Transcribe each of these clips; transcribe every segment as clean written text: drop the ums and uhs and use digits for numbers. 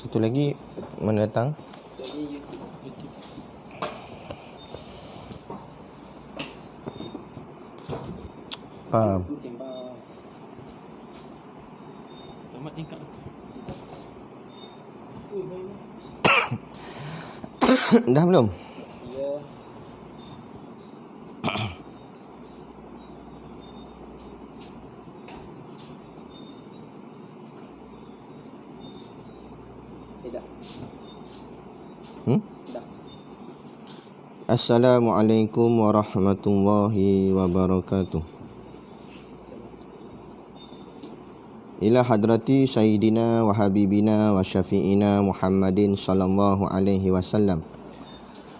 Satu lagi mana datang? Lagi YouTube. Faham. Kucing bang. Selamat tingkat. Dah belum? Ya. Tidak. Tidak. Assalamualaikum warahmatullahi wabarakatuh. Ila hadrati sayyidina wa habibina wa syafi'ina Muhammadin sallallahu alaihi wasallam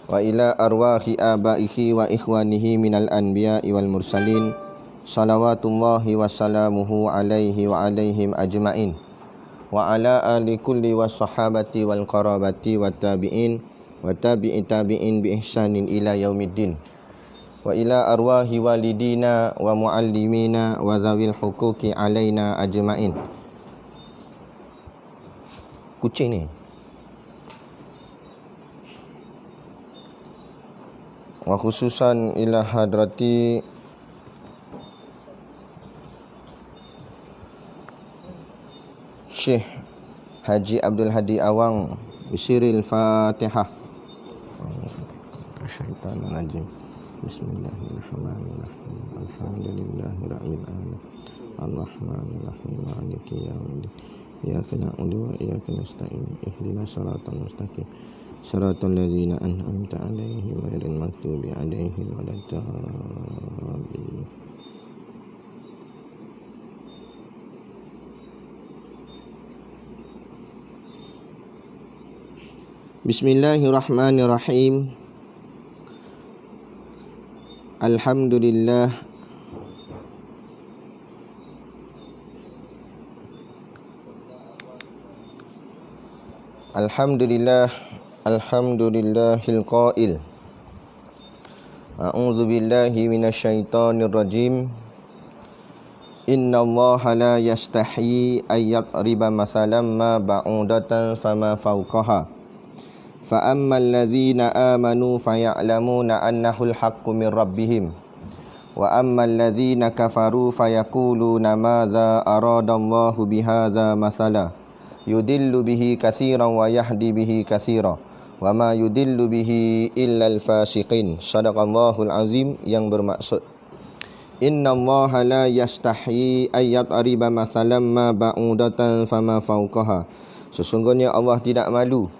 wa ila arwahi abaihi wa ikhwanihi minal anbiya'i wal mursalin salawatullahi wa salamuhu alaihi wa alaihim ajma'in wa ala ali kulli was sahabati wal qarabati wat tabi'in wa tabi'i tabi'in bi ihsanin ila yaumiddin wa ila arwahi walidina wa muallimina wa zawil huquqi alaina ajma'in. Kucing ni. Wa khususan ila hadrati Syekh Haji Abdul Hadi Awang bisiril Fatihah. Syaitanir rajim. Bismillahirrahmanirrahim. Alhamdulillahirabbil alamin. Arrahmanirrahim. Maliki yaumiddin. Iyyaka na'budu wa iyyaka nasta'in. Ihdinas siratal mustaqim. Siratal ladzina an'amta 'alaihim ghairil maghdubi 'alaihim waladdallin. Bismillahirrahmanirrahim. Alhamdulillah. Alhamdulillah. Alhamdulillahil qail. A'udzu billahi minasyaitonir rajim. Innallaha la yastahi ay yadriba masalan ma ba'udatan fama fawqaha. Fa ammal ladzina amanu faya'lamuna annahul haqqu mir rabbihim wa ammal ladzina kafaru fayaquluna madza aradallahu bihadza masala yudillu bihi katsiran wa yahdi bihi katsiran wa ma yudillu bihi illal fasiqin. Shadaqallahul azim, yang bermaksud innallaha la yastahi ay yadriba masalan ma ba'udatan fama fawqaha. Sesungguhnya Allah tidak malu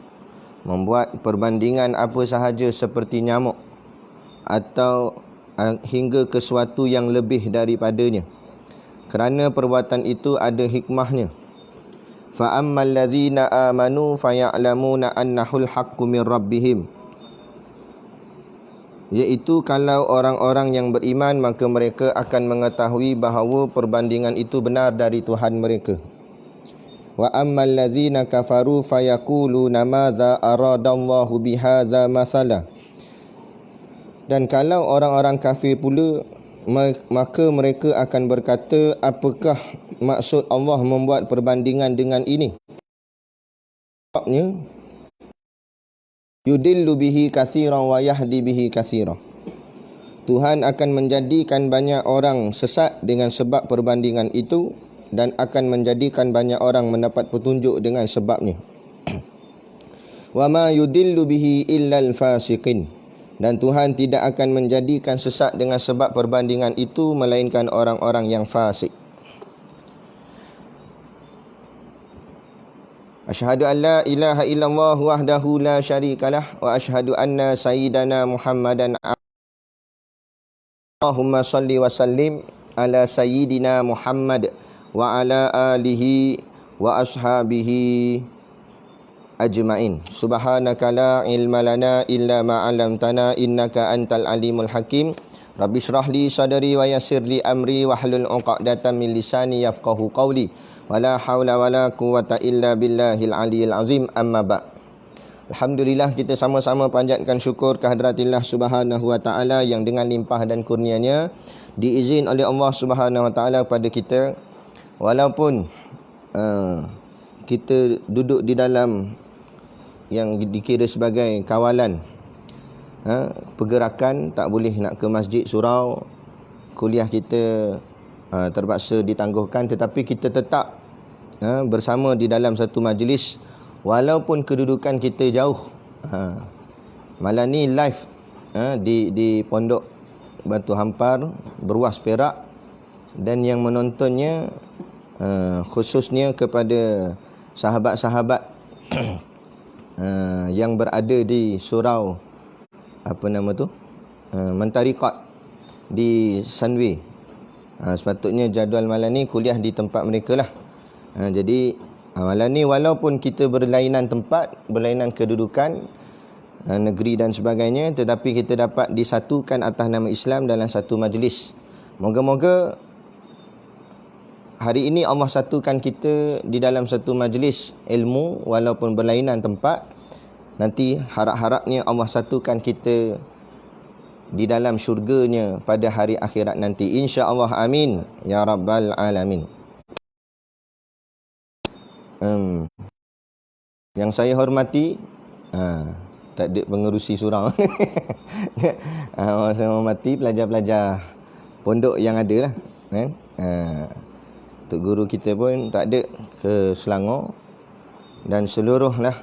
membuat perbandingan apa sahaja seperti nyamuk atau hingga ke sesuatu yang lebih daripadanya, kerana perbuatan itu ada hikmahnya. Fa ammal ladzina amanu faya'lamuna annahul haqqu mir rabbihim, iaitu kalau orang-orang yang beriman maka mereka akan mengetahui bahawa perbandingan itu benar dari Tuhan mereka. Wa ammal ladzina kafaru fayaquluna madza aradallahu bihadza masala, dan kalau orang-orang kafir pula maka mereka akan berkata, apakah maksud Allah membuat perbandingan dengan ini? Sebabnya yudillu bihi katsiran wa yahdi bihi katsiran, Tuhan akan menjadikan banyak orang sesat dengan sebab perbandingan itu, dan akan menjadikan banyak orang mendapat petunjuk dengan sebabnya. Wa ma yudillu bihi illal fasiqin, dan Tuhan tidak akan menjadikan sesat dengan sebab perbandingan itu melainkan orang-orang yang fasik. Asyhadu an la ilaha illallah wahdahu la syarikalah wa asyhadu anna sayyidana Muhammadan Allahumma salli wa sallim ala sayyidina Muhammad wa ala alihi wa ashabihi ajma'in. Subhanaka la ilma lana illa ma 'allamtana innaka antal alimul hakim. Rabbi shrah li sadri wa yassir li amri wahlul 'uqdatam min lisani yafqahu qawli. Wala haula wala quwwata illa billahil aliyil azim. Amma ba'. Alhamdulillah, kita sama-sama panjatkan syukur kehadраtillah Subhanahu wa taala yang dengan limpah dan kurnianya diizin oleh Allah Subhanahu wa taala kepada kita, walaupun kita duduk di dalam yang dikira sebagai kawalan pergerakan, tak boleh nak ke masjid surau, kuliah kita terpaksa ditangguhkan, tetapi kita tetap bersama di dalam satu majlis walaupun kedudukan kita jauh. Malam ni live di Pondok Batu Hampar, Beruas Perak, dan yang menontonnya khususnya kepada sahabat-sahabat yang berada di surau Mentariqat di Sunway. Sepatutnya jadual malam ni kuliah di tempat mereka lah. Jadi malam ni walaupun kita berlainan tempat, berlainan kedudukan, negeri dan sebagainya, tetapi kita dapat disatukan atas nama Islam dalam satu majlis. Moga-moga hari ini Allah satukan kita di dalam satu majlis ilmu walaupun berlainan tempat. Nanti harap-harapnya Allah satukan kita di dalam syurganya pada hari akhirat nanti, insya-Allah. Amin ya rabbal alamin. Yang saya hormati, tak ada pengerusi surau. Saya hormati pelajar-pelajar pondok yang ada lah, kan? Tok guru kita pun tak ada ke Selangor, dan seluruhlah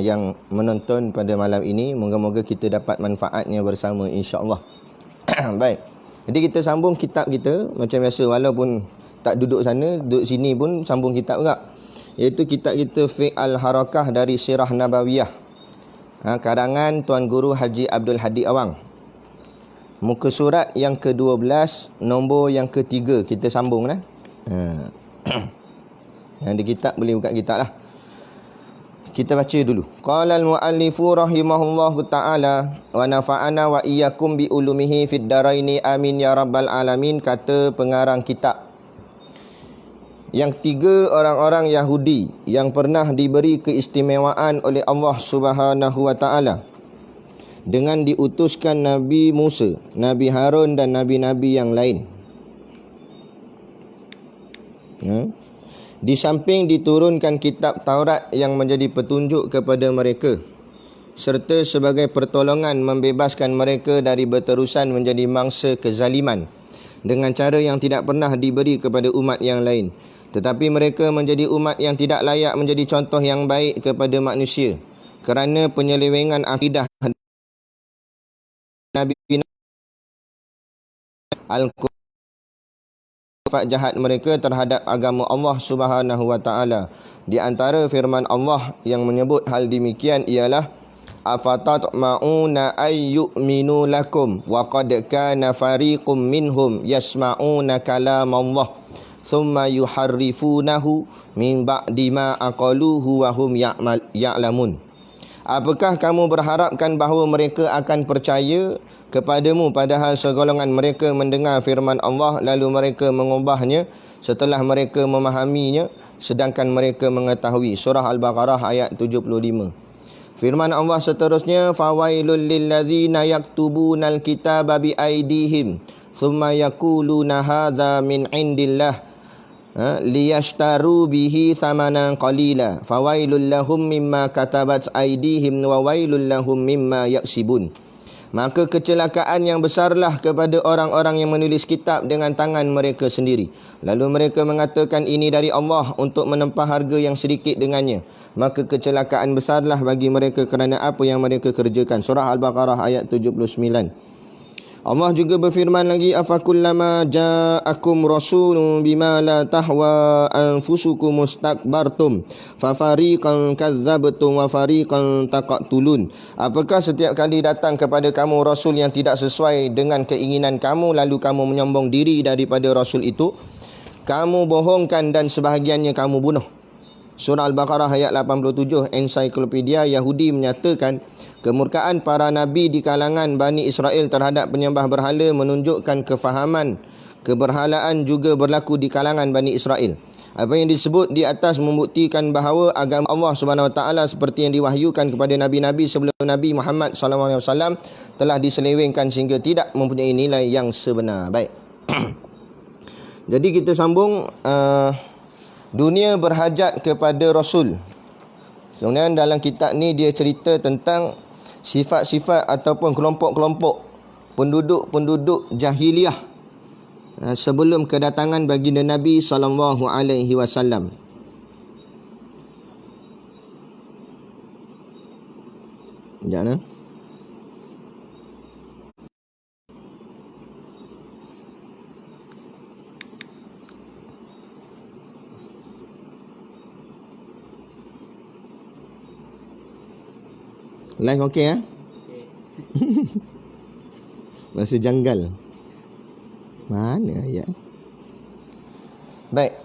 yang menonton pada malam ini, moga-moga kita dapat manfaatnya bersama, insya-Allah. Baik. Jadi kita sambung kitab kita macam biasa, walaupun tak duduk sana, duduk sini pun sambung kitab juga. Iaitu kitab kita Fiqh Al-Harakah dari Sirah Nabawiyah, karangan Tuan Guru Haji Abdul Hadi Awang. Muka surat yang ke-12, nombor yang ke-3 kita sambung lah. Yang di kitab boleh buka kitab lah. Kita baca dulu. Qala al-muallifu rahimahullahu ta'ala wa nafa'ana wa iyyakum bi ulumihi fid daraini amin ya rabbal alamin. Kata pengarang kitab, yang tiga orang-orang Yahudi yang pernah diberi keistimewaan oleh Allah Subhanahu wa ta'ala dengan diutuskan Nabi Musa, Nabi Harun dan nabi-nabi yang lain. Di samping diturunkan kitab Taurat yang menjadi petunjuk kepada mereka, serta sebagai pertolongan membebaskan mereka dari berterusan menjadi mangsa kezaliman dengan cara yang tidak pernah diberi kepada umat yang lain. Tetapi mereka menjadi umat yang tidak layak menjadi contoh yang baik kepada manusia kerana penyelewengan akidah Nabi al-kufar jahat mereka terhadap agama Allah Subhanahu wa ta'ala. Di antara firman Allah yang menyebut hal demikian ialah afatatma'una ayyu'minu lakum wa qad kana fariqum minhum yasma'una kalam Allah thumma yuharrifunahu min ba'di ma aqaluhu wa hum ya'lamun. Apakah kamu berharapkan bahawa mereka akan percaya kepadamu padahal segolongan mereka mendengar firman Allah lalu mereka mengubahnya setelah mereka memahaminya sedangkan mereka mengetahui. Surah Al-Baqarah ayat 75. Firman Allah seterusnya, fawailul lilladzina yaktubunal kitaba bi aidihim thumma yaquluna hadza min indillah liyashtaru bihi thamanan qalila fawailul lahum mimma katabat aydihim wa wailul lahum mimma yaksibun. Maka kecelakaan yang besarlah kepada orang-orang yang menulis kitab dengan tangan mereka sendiri, lalu mereka mengatakan ini dari Allah untuk menempah harga yang sedikit dengannya. Maka kecelakaan besarlah bagi mereka kerana apa yang mereka kerjakan. Surah Al-Baqarah ayat 79. Allah juga berfirman lagi, afakullama ja'akum rasulun bima la tahwa anfusukum mustakbartum fafariqan kadzabtum wa fariqan taqtulun. Apakah setiap kali datang kepada kamu rasul yang tidak sesuai dengan keinginan kamu lalu kamu menyombong diri daripada rasul itu, kamu bohongkan dan sebahagiannya kamu bunuh. Surah Al-Baqarah ayat 87. Ensiklopedia Yahudi menyatakan kemurkaan para nabi di kalangan Bani Israel terhadap penyembah berhala menunjukkan kefahaman keberhalaan juga berlaku di kalangan Bani Israel. Apa yang disebut di atas membuktikan bahawa agama Allah Subhanahu Wa Taala seperti yang diwahyukan kepada nabi-nabi sebelum Nabi Muhammad SAW telah diselewengkan sehingga tidak mempunyai nilai yang sebenar. Baik. Jadi kita sambung Dunia berhajat kepada Rasul. Kemudian dalam kitab ni dia cerita tentang sifat-sifat ataupun kelompok-kelompok penduduk-penduduk jahiliah sebelum kedatangan baginda Nabi sallallahu alaihi wasallam. Sekejap nah. Live okey ya? Okey. Masa janggal. Mana ayat? Baik.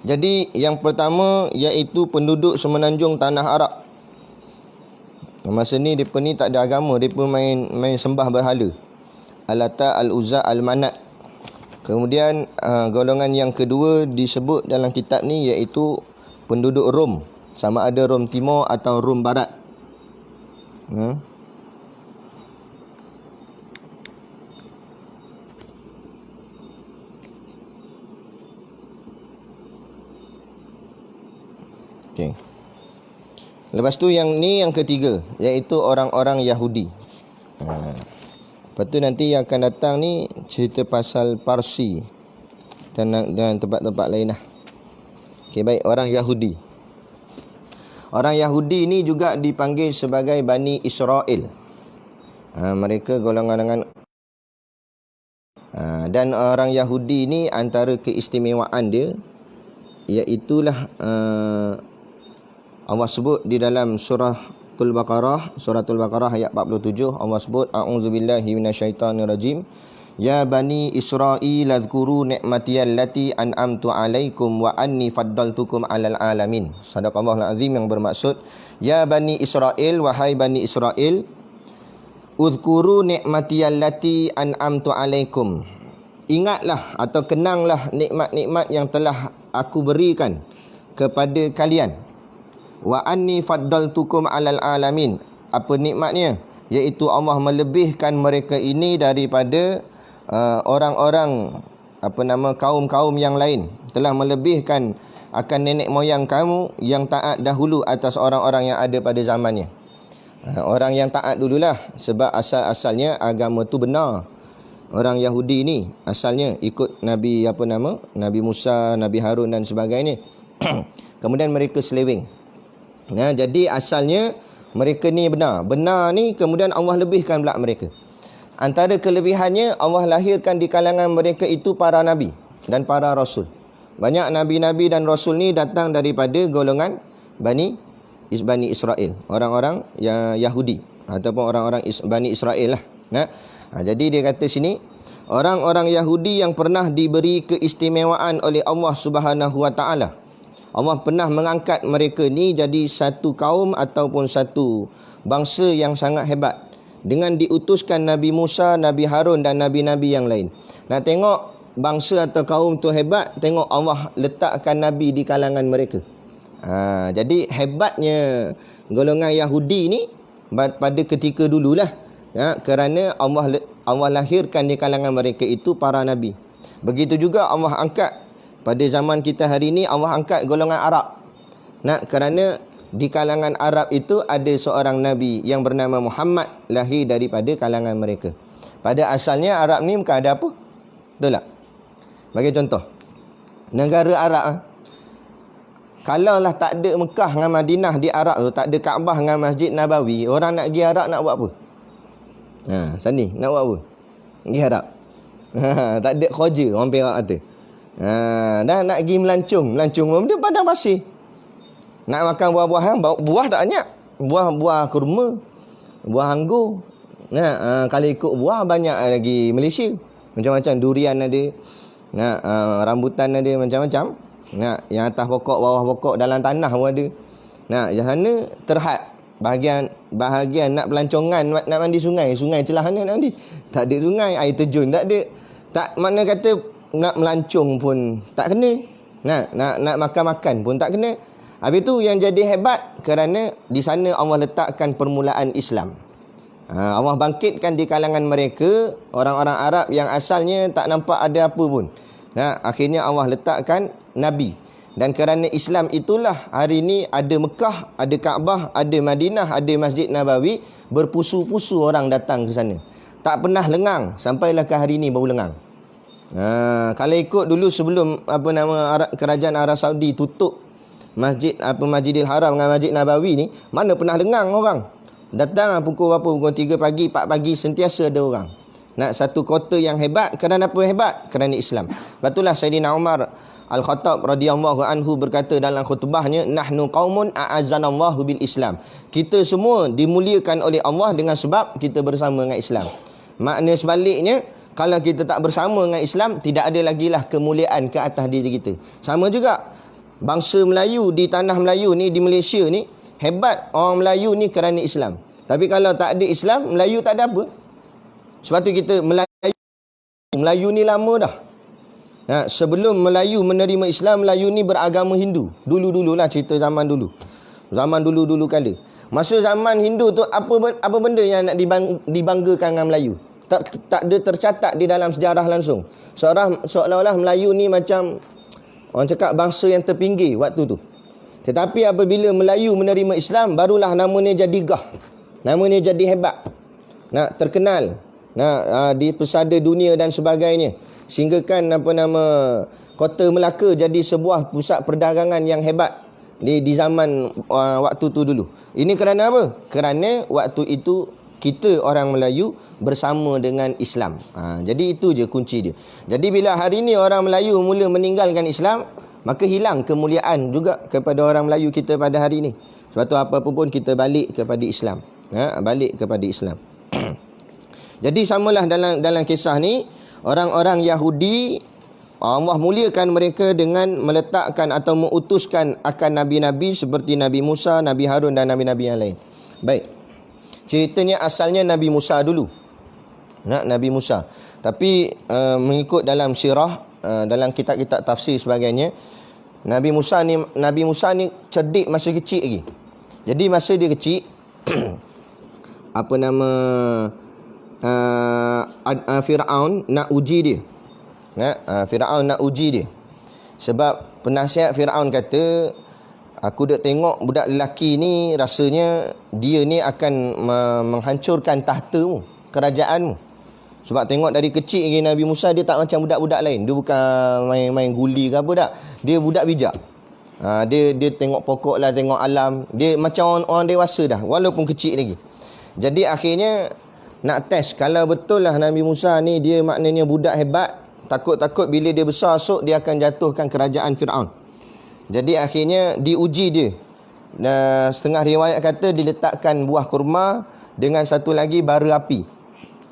Jadi yang pertama iaitu penduduk semenanjung tanah Arab. Masa ni depa ni tak ada agama, depa main sembah berhala. Al-Lata, Al-Uzza, Al-Manat. Kemudian golongan yang kedua disebut dalam kitab ni iaitu penduduk Rom. Sama ada Rom Timur atau Rom Barat. Okey. Lepas tu yang ketiga iaitu orang-orang Yahudi. Lepas tu nanti yang akan datang ni cerita pasal Parsi dan tempat-tempat lain lah. Okey, baik, orang Yahudi. Orang Yahudi ni juga dipanggil sebagai Bani Israel. Mereka golongan dengan dan orang Yahudi ni antara keistimewaan dia iaitulah Allah sebut di dalam Suratul Baqarah ayat 47, Allah sebut a'udzubillahi minasyaitonirrajim. Ya bani Israil adhkuru ni'matiyallati an'amtu alaikum wa anni faddaltukum 'alal alamin. Sadaqallahul azim, yang bermaksud ya bani Israil, wahai bani Israil, udhkuru ni'matiyallati an'amtu alaikum. Ingatlah atau kenanglah nikmat-nikmat yang telah aku berikan kepada kalian. Wa anni faddaltukum 'alal alamin. Apa nikmatnya? Iaitu Allah melebihkan mereka ini daripada orang-orang kaum-kaum yang lain. Telah melebihkan akan nenek moyang kamu yang taat dahulu atas orang-orang yang ada pada zamannya. Orang yang taat dululah, sebab asal-asalnya agama tu benar. Orang Yahudi ni asalnya ikut Nabi Nabi Musa, Nabi Harun dan sebagainya. Kemudian mereka seleweng. Jadi asalnya mereka ni benar. Benar ni kemudian Allah lebihkan pula mereka. Antara kelebihannya, Allah lahirkan di kalangan mereka itu para nabi dan para rasul. Banyak nabi-nabi dan rasul ni datang daripada golongan Bani Israel, orang-orang Yahudi ataupun orang-orang Bani Israel lah. Jadi dia kata sini, orang-orang Yahudi yang pernah diberi keistimewaan oleh Allah Subhanahu Wa Taala. Allah pernah mengangkat mereka ni jadi satu kaum ataupun satu bangsa yang sangat hebat dengan diutuskan Nabi Musa, Nabi Harun dan nabi-nabi yang lain. Nak tengok bangsa atau kaum tu hebat, tengok Allah letakkan nabi di kalangan mereka. Jadi hebatnya golongan Yahudi ni pada ketika dululah, kerana Allah lahirkan di kalangan mereka itu para nabi. Begitu juga Allah angkat pada zaman kita hari ini, Allah angkat golongan Arab. Kerana di kalangan Arab itu ada seorang nabi yang bernama Muhammad, lahir daripada kalangan mereka. Pada asalnya Arab ni bukan ada apa. Betul tak? Bagi contoh, negara Arab, kalaulah tak ada Mekah dengan Madinah di Arab tu, tak ada Kaabah dengan Masjid Nabawi, orang nak pergi Arab nak buat apa? Sani, nak buat apa? Pergi Arab. Tak ada kerja, orang Perak kata. Dan nak pergi melancong pun dia padang pasir. Nak makan buah-buahan, buah tak banyak. Buah kurma, buah anggur. Kalau ikut buah banyak lagi Malaysia. Macam-macam, durian ada. Rambutan ada, macam-macam. Yang atas pokok, bawah pokok, dalam tanah pun ada. Yang sana terhad. Bahagian nak pelancongan, nak mandi sungai celah mana nak mandi? Tak ada sungai, air terjun tak ada. Tak, mana kata nak melancong pun tak kena. Nak makan-makan pun tak kena. Habis tu yang jadi hebat kerana di sana Allah letakkan permulaan Islam. Allah bangkitkan di kalangan mereka orang-orang Arab yang asalnya tak nampak ada apa pun. Akhirnya Allah letakkan Nabi. Dan kerana Islam itulah hari ini ada Mekah, ada Kaabah, ada Madinah, ada Masjid Nabawi. Berpusu-pusu orang datang ke sana. Tak pernah lengang, sampailah ke hari ini baru lengang. Kalau ikut dulu sebelum kerajaan Arab Saudi tutup Masjidil Haram dengan Masjid Nabawi ni, mana pernah lengang orang. Datang pukul berapa? Pukul 3 pagi, 4 pagi sentiasa ada orang. Satu kota yang hebat. Kerana apa hebat? Kerana Islam. Batulah Sayyidina Umar Al-Khattab radhiyallahu anhu berkata dalam khutbahnya, nahnu qaumun a'azzanallahu bil Islam. Kita semua dimuliakan oleh Allah dengan sebab kita bersama dengan Islam. Makna sebaliknya, kalau kita tak bersama dengan Islam, tidak ada lagi lah kemuliaan ke atas diri kita. Sama juga bangsa Melayu di tanah Melayu ni, di Malaysia ni, hebat orang Melayu ni kerana Islam. Tapi kalau tak ada Islam, Melayu tak ada apa. Sebab tu kita Melayu ni lama dah. Sebelum Melayu menerima Islam, Melayu ni beragama Hindu. Dulu-dululah cerita zaman dulu. Zaman dulu-dulu kala. Masa zaman Hindu tu apa benda yang nak dibanggakan dengan Melayu? Tak ada tercatat di dalam sejarah langsung. Seolah-olah Melayu ni macam orang cakap bangsa yang terpinggir waktu tu. Tetapi apabila Melayu menerima Islam, barulah namanya jadi gah. Namanya jadi hebat. Terkenal. Di pesada dunia dan sebagainya. Sehinggakan Kota Melaka jadi sebuah pusat perdagangan yang hebat di zaman waktu tu dulu. Ini kerana apa? Kerana waktu itu kita orang Melayu bersama dengan Islam. Jadi itu je kunci dia. Jadi bila hari ni orang Melayu mula meninggalkan Islam, maka hilang kemuliaan juga kepada orang Melayu kita pada hari ni. Sebab tu apa pun kita balik kepada Islam. Balik kepada Islam. Jadi samalah dalam kisah ni, orang-orang Yahudi, Allah muliakan mereka dengan meletakkan atau mengutuskan akan nabi-nabi seperti Nabi Musa, Nabi Harun dan nabi-nabi yang lain. Baik. Ceritanya asalnya Nabi Musa dulu. Nabi Musa. Tapi mengikut dalam sirah, dalam kitab-kitab tafsir sebagainya, Nabi Musa ni cerdik masa kecil lagi. Jadi masa dia kecil Firaun nak uji dia. Firaun nak uji dia. Sebab penasihat Firaun kata, aku dah tengok budak lelaki ni rasanya dia ni akan menghancurkan tahtamu, kerajaanmu. Sebab tengok dari kecil lagi Nabi Musa dia tak macam budak-budak lain. Dia bukan main guli ke apa tak. Dia budak bijak. Dia tengok pokok lah, tengok alam. Dia macam orang dewasa dah walaupun kecil lagi. Jadi akhirnya nak test kalau betul lah Nabi Musa ni dia maknanya budak hebat, takut-takut bila dia besar esok dia akan jatuhkan kerajaan Firaun. Jadi akhirnya diuji dia. Setengah riwayat kata diletakkan buah kurma dengan satu lagi bara api.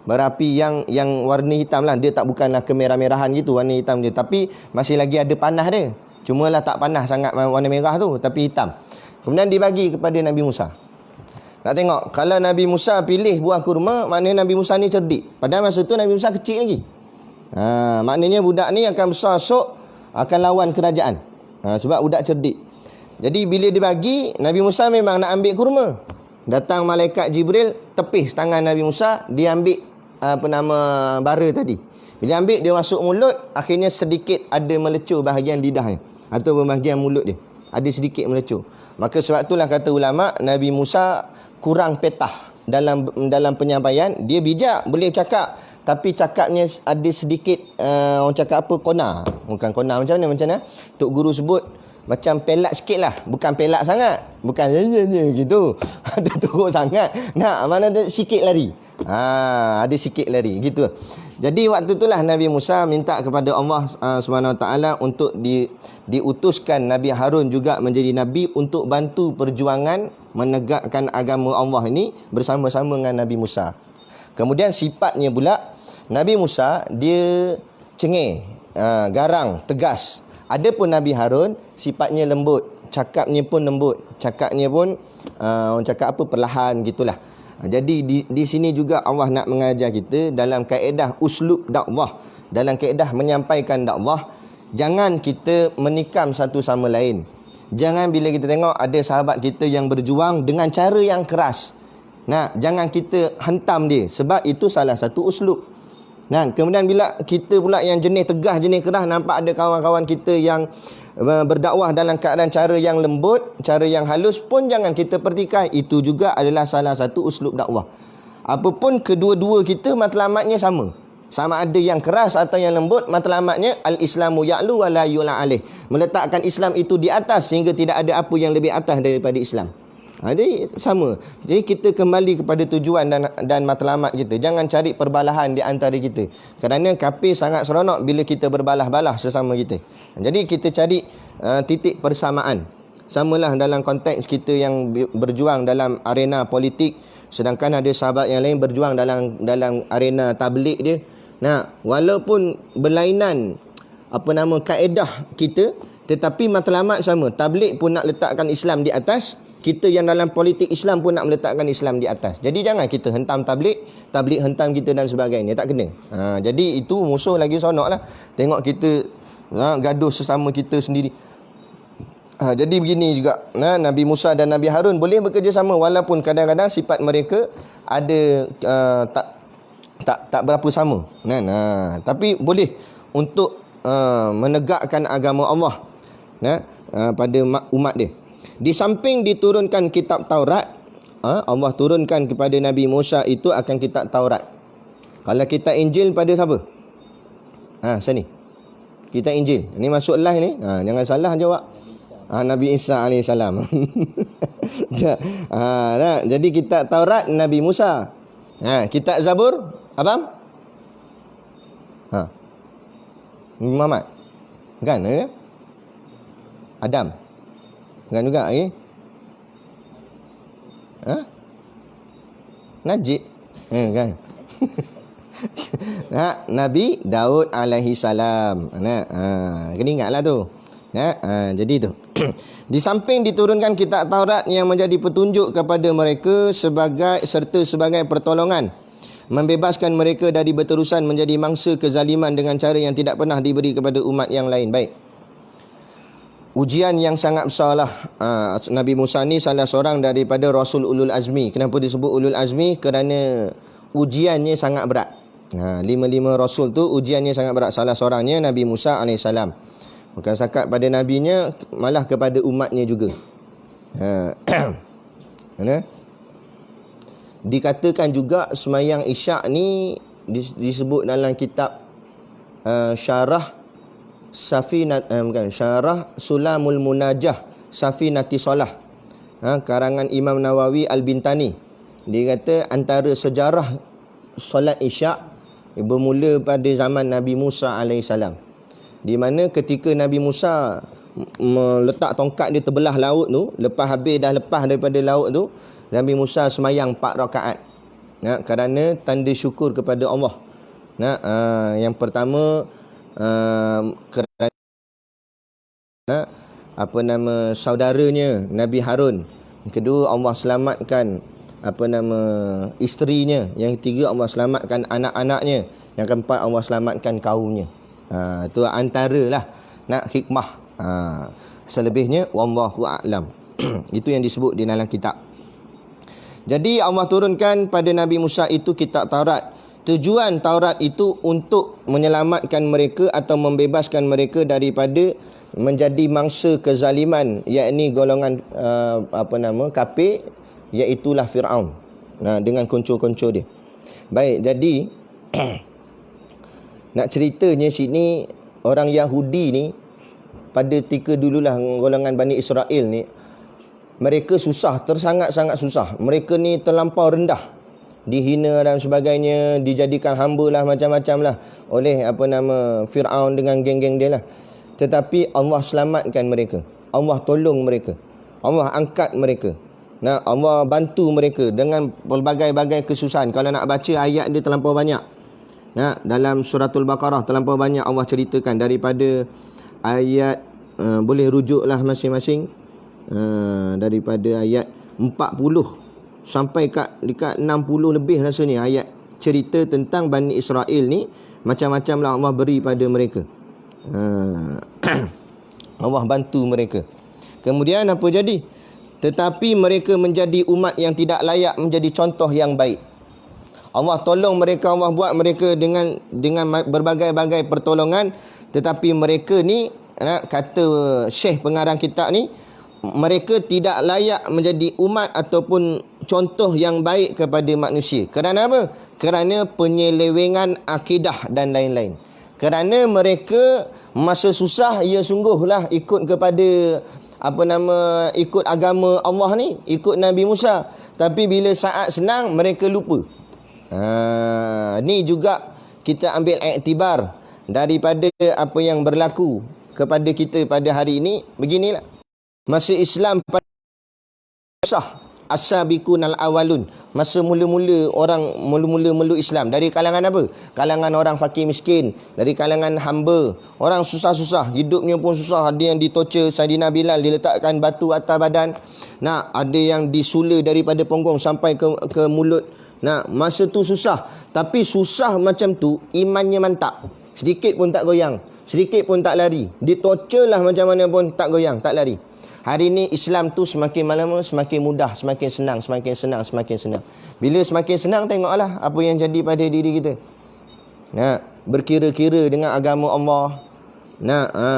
Bara api yang warna hitam lah. Dia tak bukanlah kemerah-merahan gitu warna hitam dia, tapi masih lagi ada panas dia. Cumalah tak panas sangat warna merah tu, tapi hitam. Kemudian dibagi kepada Nabi Musa. Nak tengok, kalau Nabi Musa pilih buah kurma, maknanya Nabi Musa ni cerdik. Padahal masa tu Nabi Musa kecil lagi. Maknanya budak ni akan besar esok, akan lawan kerajaan. Sebab budak cerdik. Jadi bila dibagi, Nabi Musa memang nak ambil kurma. Datang malaikat Jibril, tepis tangan Nabi Musa, dia ambil bara tadi. Bila ambil, dia masuk mulut, akhirnya sedikit ada melecur bahagian lidahnya. Atau bahagian mulut dia. Ada sedikit melecur. Maka sebab itulah kata ulama, Nabi Musa kurang petah dalam penyampaian. Dia bijak, boleh cakap, tapi cakapnya ada sedikit orang cakap apa, kona. Bukan kona macam mana Tok Guru sebut macam pelat sikit lah. Bukan pelat sangat, bukan gitu. Ada teruk sangat, mana ada sikit lari. Ada sikit lari gitu. Jadi waktu itulah Nabi Musa minta kepada Allah SWT untuk diutuskan Nabi Harun juga menjadi Nabi untuk bantu perjuangan menegakkan agama Allah ini bersama-sama dengan Nabi Musa. Kemudian sifatnya pula, Nabi Musa dia cengeng, garang, tegas. Adapun Nabi Harun sifatnya lembut, cakapnya pun lembut, cakapnya pun orang cakap apa, perlahan gitulah. Jadi di sini juga Allah nak mengajar kita dalam kaedah uslub dakwah, dalam kaedah menyampaikan dakwah, jangan kita menikam satu sama lain. Jangan bila kita tengok ada sahabat kita yang berjuang dengan cara yang keras, Nah, jangan kita hentam dia sebab itu salah satu uslub. Nah, kemudian bila kita pula yang jenis tegas, jenis keras, nampak ada kawan-kawan kita yang berdakwah dalam keadaan cara yang lembut, cara yang halus pun jangan kita pertikai. Itu juga adalah salah satu uslub dakwah. Apapun kedua-dua kita matlamatnya sama. Sama ada yang keras atau yang lembut, matlamatnya al-Islamu ya'lu wa la yu'la alaih. Meletakkan Islam itu di atas sehingga tidak ada apa yang lebih atas daripada Islam. Jadi sama. Jadi kita kembali kepada tujuan dan matlamat kita. Jangan cari perbalahan di antara kita. Kerana kafir sangat seronok bila kita berbalah-balah sesama kita. Jadi kita cari titik persamaan. Samalah dalam konteks kita yang berjuang dalam arena politik, sedangkan ada sahabat yang lain berjuang dalam arena tabligh dia. Nah, walaupun berlainan kaedah kita, tetapi matlamat sama. Tabligh pun nak letakkan Islam di atas, kita yang dalam politik Islam pun nak meletakkan Islam di atas. Jadi jangan kita hentam tabligh hentam kita dan sebagainya. Tak kena. Jadi itu musuh lagi sonok lah. Tengok kita gaduh sesama kita sendiri. Jadi begini juga. Nabi Musa dan Nabi Harun boleh bekerjasama walaupun kadang-kadang sifat mereka ada tak berapa sama. Tapi boleh untuk menegakkan agama Allah pada umat dia. Di samping diturunkan kitab Taurat, Allah turunkan kepada Nabi Musa itu akan kitab Taurat. Kalau kitab Injil pada siapa? Sini. Kitab Injil. Ini masuk live ni. Jangan salah jawab. Nabi Isa AS. Jadi kitab Taurat Nabi Musa. Kitab Zabur abang? Muhammad. Kan? Adam. Kan juga Najib kan. Nabi Daud alaihi salam. Kena ingatlah tu. Jadi tu. Di samping diturunkan kitab Taurat yang menjadi petunjuk kepada mereka sebagai pertolongan, membebaskan mereka dari berterusan menjadi mangsa kezaliman dengan cara yang tidak pernah diberi kepada umat yang lain. Baik. Ujian yang sangat besarlah. Nabi Musa ni salah seorang daripada Rasul Ulul Azmi. Kenapa disebut Ulul Azmi? Kerana ujiannya sangat berat. 5 Rasul tu ujiannya sangat berat. Salah seorangnya Nabi Musa AS. Bukan sakat pada nabinya, malah kepada umatnya juga. Dikatakan juga semayang Isyak ni disebut dalam kitab Syarah Syarah Sulamul Munajah Safinati Solah, karangan Imam Nawawi Al-Bintani. Dia kata antara sejarah solat Isyak bermula pada zaman Nabi Musa AS, di mana ketika Nabi Musa meletak tongkat dia terbelah laut tu, lepas daripada laut tu, Nabi Musa semayang 4 rakaat. Kerana tanda syukur kepada Allah. Yang pertama kerana saudaranya Nabi Harun. Yang kedua, Allah selamatkan isterinya. Yang ketiga, Allah selamatkan anak-anaknya. Yang keempat, Allah selamatkan kaumnya. Itu antaralah hikmah. Selebihnya wallahu a'lam. Itu yang disebut di dalam kitab. Jadi Allah turunkan pada Nabi Musa itu kitab Taurat. Tujuan Taurat itu untuk menyelamatkan mereka atau membebaskan mereka daripada menjadi mangsa kezaliman, yakni golongan kafir, iaitulah Firaun. Dengan konco-konco dia. Baik, jadi nak ceritanya sini, orang Yahudi ni pada ketika dululah golongan Bani Israel ni, mereka susah, sangat-sangat susah. Mereka ni terlampau rendah, dihina dan sebagainya, dijadikan hamba lah, macam-macam lah oleh Firaun dengan geng-geng dia lah. Tetapi Allah selamatkan mereka, Allah tolong mereka, Allah angkat mereka. Allah bantu mereka dengan pelbagai-bagai kesusahan. Kalau nak baca ayat dia terlampau banyak. Dalam suratul Baqarah terlampau banyak Allah ceritakan, daripada ayat boleh rujuklah masing-masing daripada ayat 40 sampai dekat 60 lebih rasanya ayat cerita tentang Bani Israel ni. Macam-macam lah Allah beri pada mereka. Allah bantu mereka. Kemudian apa jadi? tetapi mereka menjadi umat yang tidak layak menjadi contoh yang baik. Allah tolong mereka, Allah buat mereka dengan berbagai-bagai pertolongan, tetapi mereka ni, kata Syekh pengarang kitab ni, mereka tidak layak menjadi umat ataupun contoh yang baik kepada manusia. Kerana apa? Kerana penyelewengan akidah dan lain-lain. Kerana mereka masa susah, ya sungguhlah ikut kepada ikut agama Allah ni, ikut Nabi Musa. Tapi bila saat senang, mereka lupa. Ni juga kita ambil iktibar daripada apa yang berlaku kepada kita pada hari ini. Beginilah. Masa Islam pada susah, as-sabiqun al-awwalun, masa mula-mula orang mula-mula Islam, dari kalangan apa? Kalangan orang fakir miskin, dari kalangan hamba, orang susah-susah, hidupnya pun susah. Ada yang ditorture Saidina Bilal, diletakkan batu atas badan. Ada yang disula daripada punggung sampai ke mulut. Masa tu susah. Tapi susah macam tu, imannya mantap. Sedikit pun tak goyang, sedikit pun tak lari. Ditorture lah macam mana pun tak goyang, tak lari. Hari ni Islam tu semakin lama semakin mudah, semakin senang, semakin senang, semakin senang. Bila semakin senang, tengoklah apa yang jadi pada diri kita. Berkira-kira dengan agama Allah.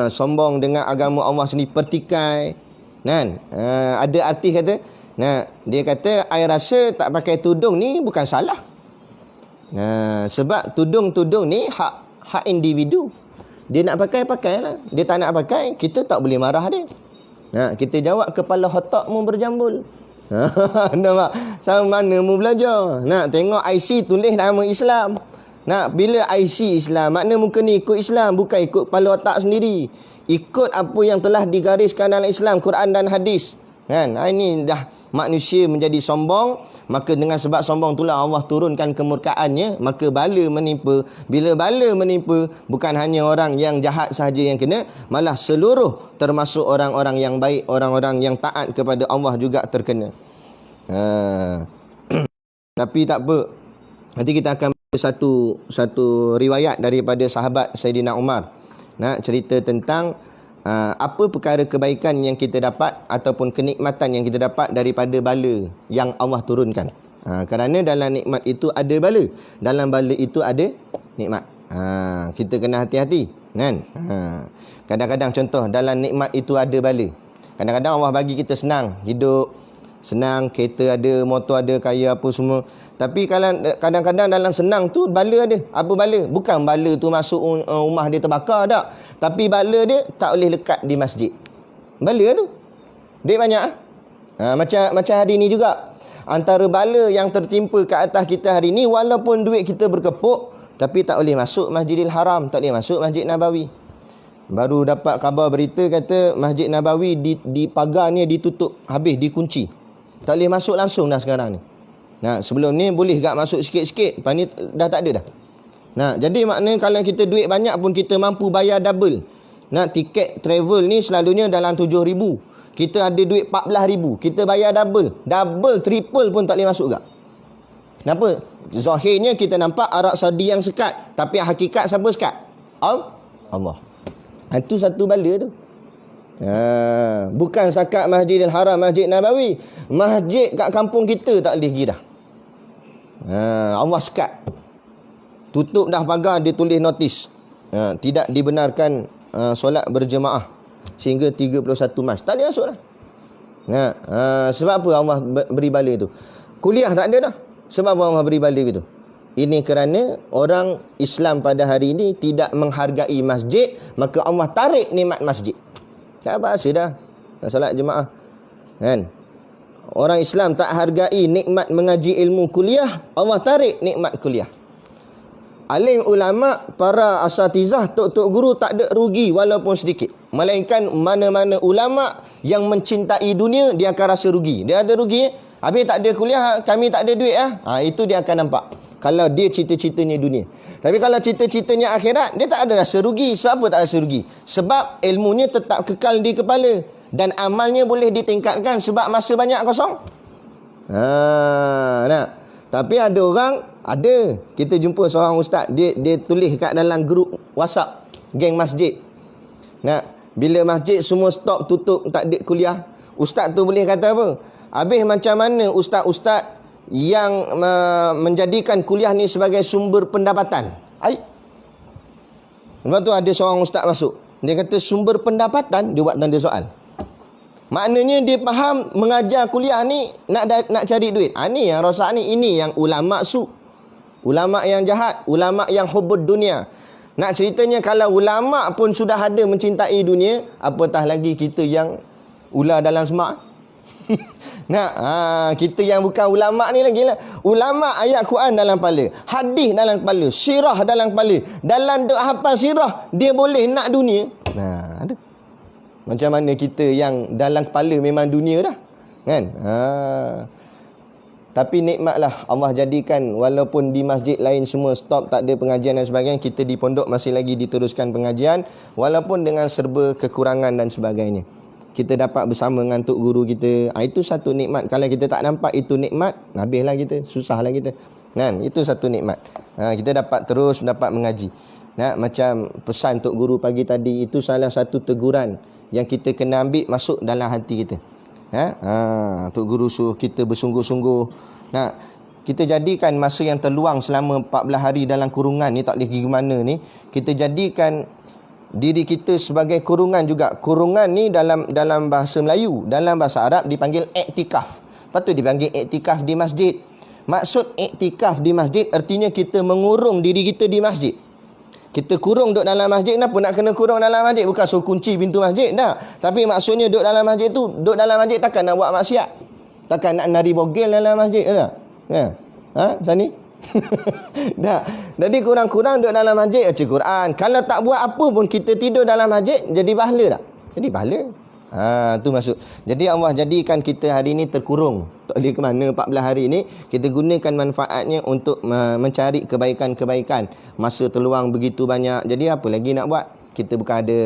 Sombong dengan agama Allah sendiri, pertikai. Ada artis kata, dia kata, I rasa tak pakai tudung ni bukan salah. Sebab tudung-tudung ni hak individu. Dia nak pakai, pakailah. Dia tak nak pakai, kita tak boleh marah dia. Kita jawab, kepala otak mu berjambul. Nampak? Sama mana mu belajar? Tengok IC tulis nama Islam. Bila IC Islam, makna muka ni ikut Islam, bukan ikut kepala otak sendiri. Ikut apa yang telah digariskan dalam Islam, Quran dan hadis. Ini dah manusia menjadi sombong, maka dengan sebab sombong itulah Allah turunkan kemurkaannya, maka bala menimpa. Bila bala menimpa, bukan hanya orang yang jahat sahaja yang kena, malah seluruh, termasuk orang-orang yang baik, orang-orang yang taat kepada Allah juga terkena. Tapi tak apa, nanti kita akan satu riwayat daripada sahabat Saidina Umar, cerita tentang apa perkara kebaikan yang kita dapat ataupun kenikmatan yang kita dapat daripada bala yang Allah turunkan. Kerana dalam nikmat itu ada bala, dalam bala itu ada nikmat. Kita kena hati-hati, kan? Kadang-kadang contoh, dalam nikmat itu ada bala. Kadang-kadang Allah bagi kita senang hidup, senang, kereta ada, motor ada, kaya apa semua. Tapi kadang-kadang dalam senang tu bala ada. Apa bala? Bukan bala tu masuk rumah dia terbakar tak. Tapi bala dia tak boleh lekat di masjid. Bala tu duit banyak. Macam hari ni juga. Antara bala yang tertimpa ke atas kita hari ni, walaupun duit kita berkepuk, tapi tak boleh masuk Masjidil Haram, tak boleh masuk Masjid Nabawi. Baru dapat khabar berita kata Masjid Nabawi di pagarnya ditutup, habis dikunci. Tak boleh masuk langsung dah sekarang ni. Sebelum ni boleh tak masuk sikit-sikit, lepas ni dah tak ada dah. Jadi maknanya kalau kita duit banyak pun kita mampu bayar double. Tiket travel ni selalunya dalam 7,000. Kita ada duit 14,000, kita bayar double, triple pun tak boleh masuk tak. Kenapa? Zahirnya kita nampak Arab Saudi yang sekat, tapi hakikat siapa sekat? Allah. Itu satu bala tu. Bukan sakat Masjidil Haram, Masjid Nabawi, masjid kat kampung kita tak boleh pergi dah. Allah sekat, tutup dah pagar, dia tulis notis, tidak dibenarkan solat berjemaah sehingga 31 Mac. Tak boleh masuk dah. Sebab apa Allah beri bala tu? Kuliah tak ada dah. Sebab apa Allah beri bala gitu? Ini kerana orang Islam pada hari ini tidak menghargai masjid, maka Allah tarik nikmat masjid. Tak apa asal dah solat jemaah, kan? Orang Islam tak hargai nikmat mengaji ilmu kuliah, Allah tarik nikmat kuliah. Alim ulama, para asatizah, tok-tok guru tak ada rugi walaupun sedikit. Melainkan mana-mana ulama yang mencintai dunia, dia akan rasa rugi. Dia ada rugi, habis tak ada kuliah, kami tak ada duit. Itu dia akan nampak kalau dia cita-citanya dunia. Tapi kalau cita-citanya akhirat, dia tak ada rasa rugi. Sebab apa tak rasa rugi? Sebab ilmunya tetap kekal di kepala dan amalnya boleh ditingkatkan sebab masa banyak kosong. Tapi ada orang, kita jumpa seorang ustaz, dia tulis kat dalam grup WhatsApp geng masjid. Bila masjid semua stop, tutup, tak ada kuliah, Ustaz tu boleh kata apa? Habis macam mana ustaz-ustaz yang menjadikan kuliah ni sebagai sumber pendapatan? Lepas tu ada seorang ustaz masuk. Dia kata sumber pendapatan, dia buat tanda soal. Maknanya dia faham mengajar kuliah ni nak cari duit. Ni yang rosak ni. Ini yang ulama su. Ulama yang jahat. Ulama yang hubud dunia. Nak ceritanya kalau ulama pun sudah ada mencintai dunia, apatah lagi kita yang ular dalam semak. Kita yang bukan ulama ni lagi lah. Ulama ayat Quran dalam kepala, hadis dalam kepala, sirah dalam kepala. Dalam duk hafal sirah, dia boleh nak dunia. Ada. Macam mana kita yang dalam kepala memang dunia dah. Kan? Tapi nikmatlah Allah jadikan walaupun di masjid lain semua stop, tak ada pengajian dan sebagainya, kita di pondok masih lagi diteruskan pengajian walaupun dengan serba kekurangan dan sebagainya. Kita dapat bersama dengan tok guru kita. Itu satu nikmat. Kalau kita tak nampak itu nikmat, habislah kita, susahlah kita. Kan? Itu satu nikmat. Kita dapat terus mengaji. Macam pesan tok guru pagi tadi, itu salah satu teguran yang kita kena ambil masuk dalam hati kita. Tok guru suruh kita bersungguh-sungguh. Kita jadikan masa yang terluang selama 14 hari dalam kurungan ni, tak boleh pergi ke mana ni, kita jadikan diri kita sebagai kurungan juga. Kurungan ni dalam bahasa Melayu, dalam bahasa Arab dipanggil iktikaf. Lepas tu dipanggil iktikaf di masjid. Maksud iktikaf di masjid artinya kita mengurung diri kita di masjid. Kita kurung duduk dalam masjid. Kenapa nak kena kurung dalam masjid? Bukan suruh kunci pintu masjid, tak. Tapi maksudnya duduk dalam masjid tu, duduk dalam masjid takkan nak buat maksiat. Takkan nak nari bogel dalam masjid, tak? Macam ni? Tak. Jadi kurang-kurang duduk dalam masjid baca Quran. Kalau tak buat apa pun kita tidur dalam masjid, jadi pahala tak? Jadi pahala. Tu maksud. Jadi Allah jadikan kita hari ni terkurung. Tak boleh ke mana 14 hari ni. Kita gunakan manfaatnya untuk mencari kebaikan-kebaikan. Masa terluang begitu banyak. Jadi apa lagi nak buat? Kita bukan ada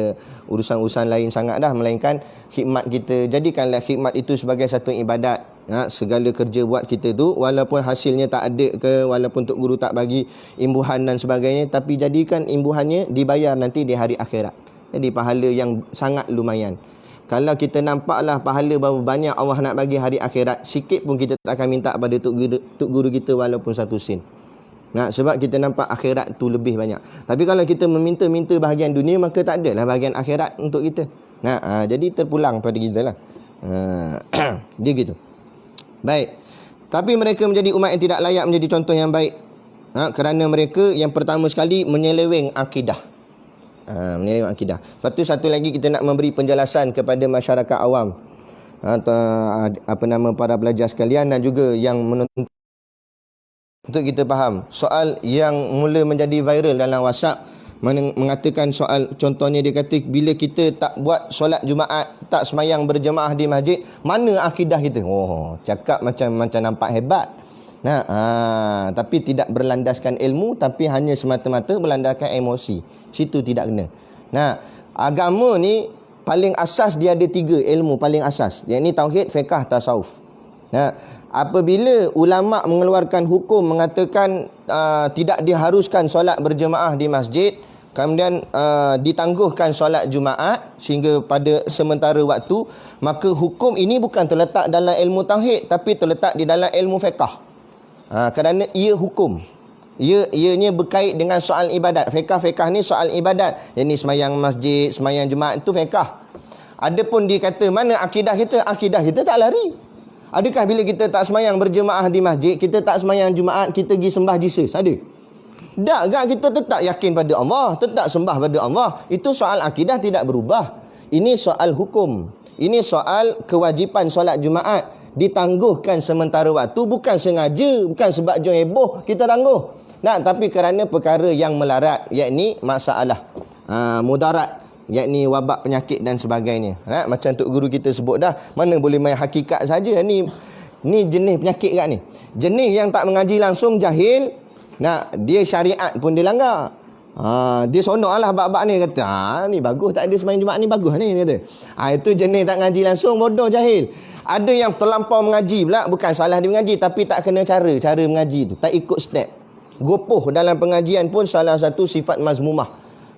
urusan-urusan lain sangat dah. Melainkan khidmat kita. Jadikanlah khidmat itu sebagai satu ibadat. Segala kerja buat kita tu, walaupun hasilnya tak ada ke, walaupun tok guru tak bagi imbuhan dan sebagainya, tapi jadikan imbuhannya dibayar nanti di hari akhirat. Jadi pahala yang sangat lumayan. Kalau kita nampaklah pahala berapa banyak Allah nak bagi hari akhirat, sikit pun kita tak akan minta pada tok guru kita walaupun 1 sen. Sebab kita nampak akhirat tu lebih banyak. Tapi kalau kita meminta-minta bahagian dunia, maka tak adalah bahagian akhirat untuk kita. Jadi terpulang pada kita lah. Dia gitu. Baik. Tapi mereka menjadi umat yang tidak layak menjadi contoh yang baik. Kerana mereka yang pertama sekali menyeleweng akidah. Menyeleweng akidah. Lepas tu satu lagi kita nak memberi penjelasan kepada masyarakat awam. Para pelajar sekalian dan juga yang menonton, untuk kita faham soal yang mula menjadi viral dalam WhatsApp, mengatakan soal, contohnya dia kata bila kita tak buat solat Jumaat, tak semayang berjemaah di masjid, mana akidah kita? Cakap macam nampak hebat. Tapi tidak berlandaskan ilmu, tapi hanya semata-mata berlandaskan emosi. Situ tidak kena. Agama ni paling asas dia ada 3 ilmu paling asas, iaitu tauhid, fiqh, tasawuf. Apabila ulama mengeluarkan hukum mengatakan tidak diharuskan solat berjemaah di masjid, kemudian ditangguhkan solat Jumaat sehingga pada sementara waktu, maka hukum ini bukan terletak dalam ilmu tauhid, tapi terletak di dalam ilmu fiqh. Kerana ia hukum, ianya berkait dengan soal ibadat. Fiqh ni soal ibadat. Jadi semayang masjid, semayang Jumaat itu fiqh. Adapun dia kata mana akidah kita? Akidah kita tak lari. Adakah bila kita tak semayang berjemaah di masjid, kita tak semayang Jumaat, kita pergi sembah Jesus? Ada? Tak kan? Kita tetap yakin pada Allah, tetap sembah pada Allah. Itu soal akidah tidak berubah. Ini soal hukum. Ini soal kewajipan solat Jumaat. Ditangguhkan sementara waktu, bukan sengaja, bukan sebab jom heboh kita tangguh. Tapi kerana perkara yang melarat, yakni masalah mudarat, yakni wabak penyakit dan sebagainya. Macam tok guru kita sebut dah, mana boleh main hakikat saja. Ni jenis penyakit kat ni. Jenis yang tak mengaji langsung, jahil, dia syariat pun dia langgar. Dia sonok lah bab-bab ni, kata ni bagus, tak ada sembahyang Jumaat ni bagus ni, dia kata. Itu jenis tak ngaji langsung, bodoh, jahil. Ada yang terlampau mengaji pula, bukan salah dia mengaji, tapi tak kena cara mengaji tu, tak ikut step. Gopoh dalam pengajian pun salah satu sifat mazmumah.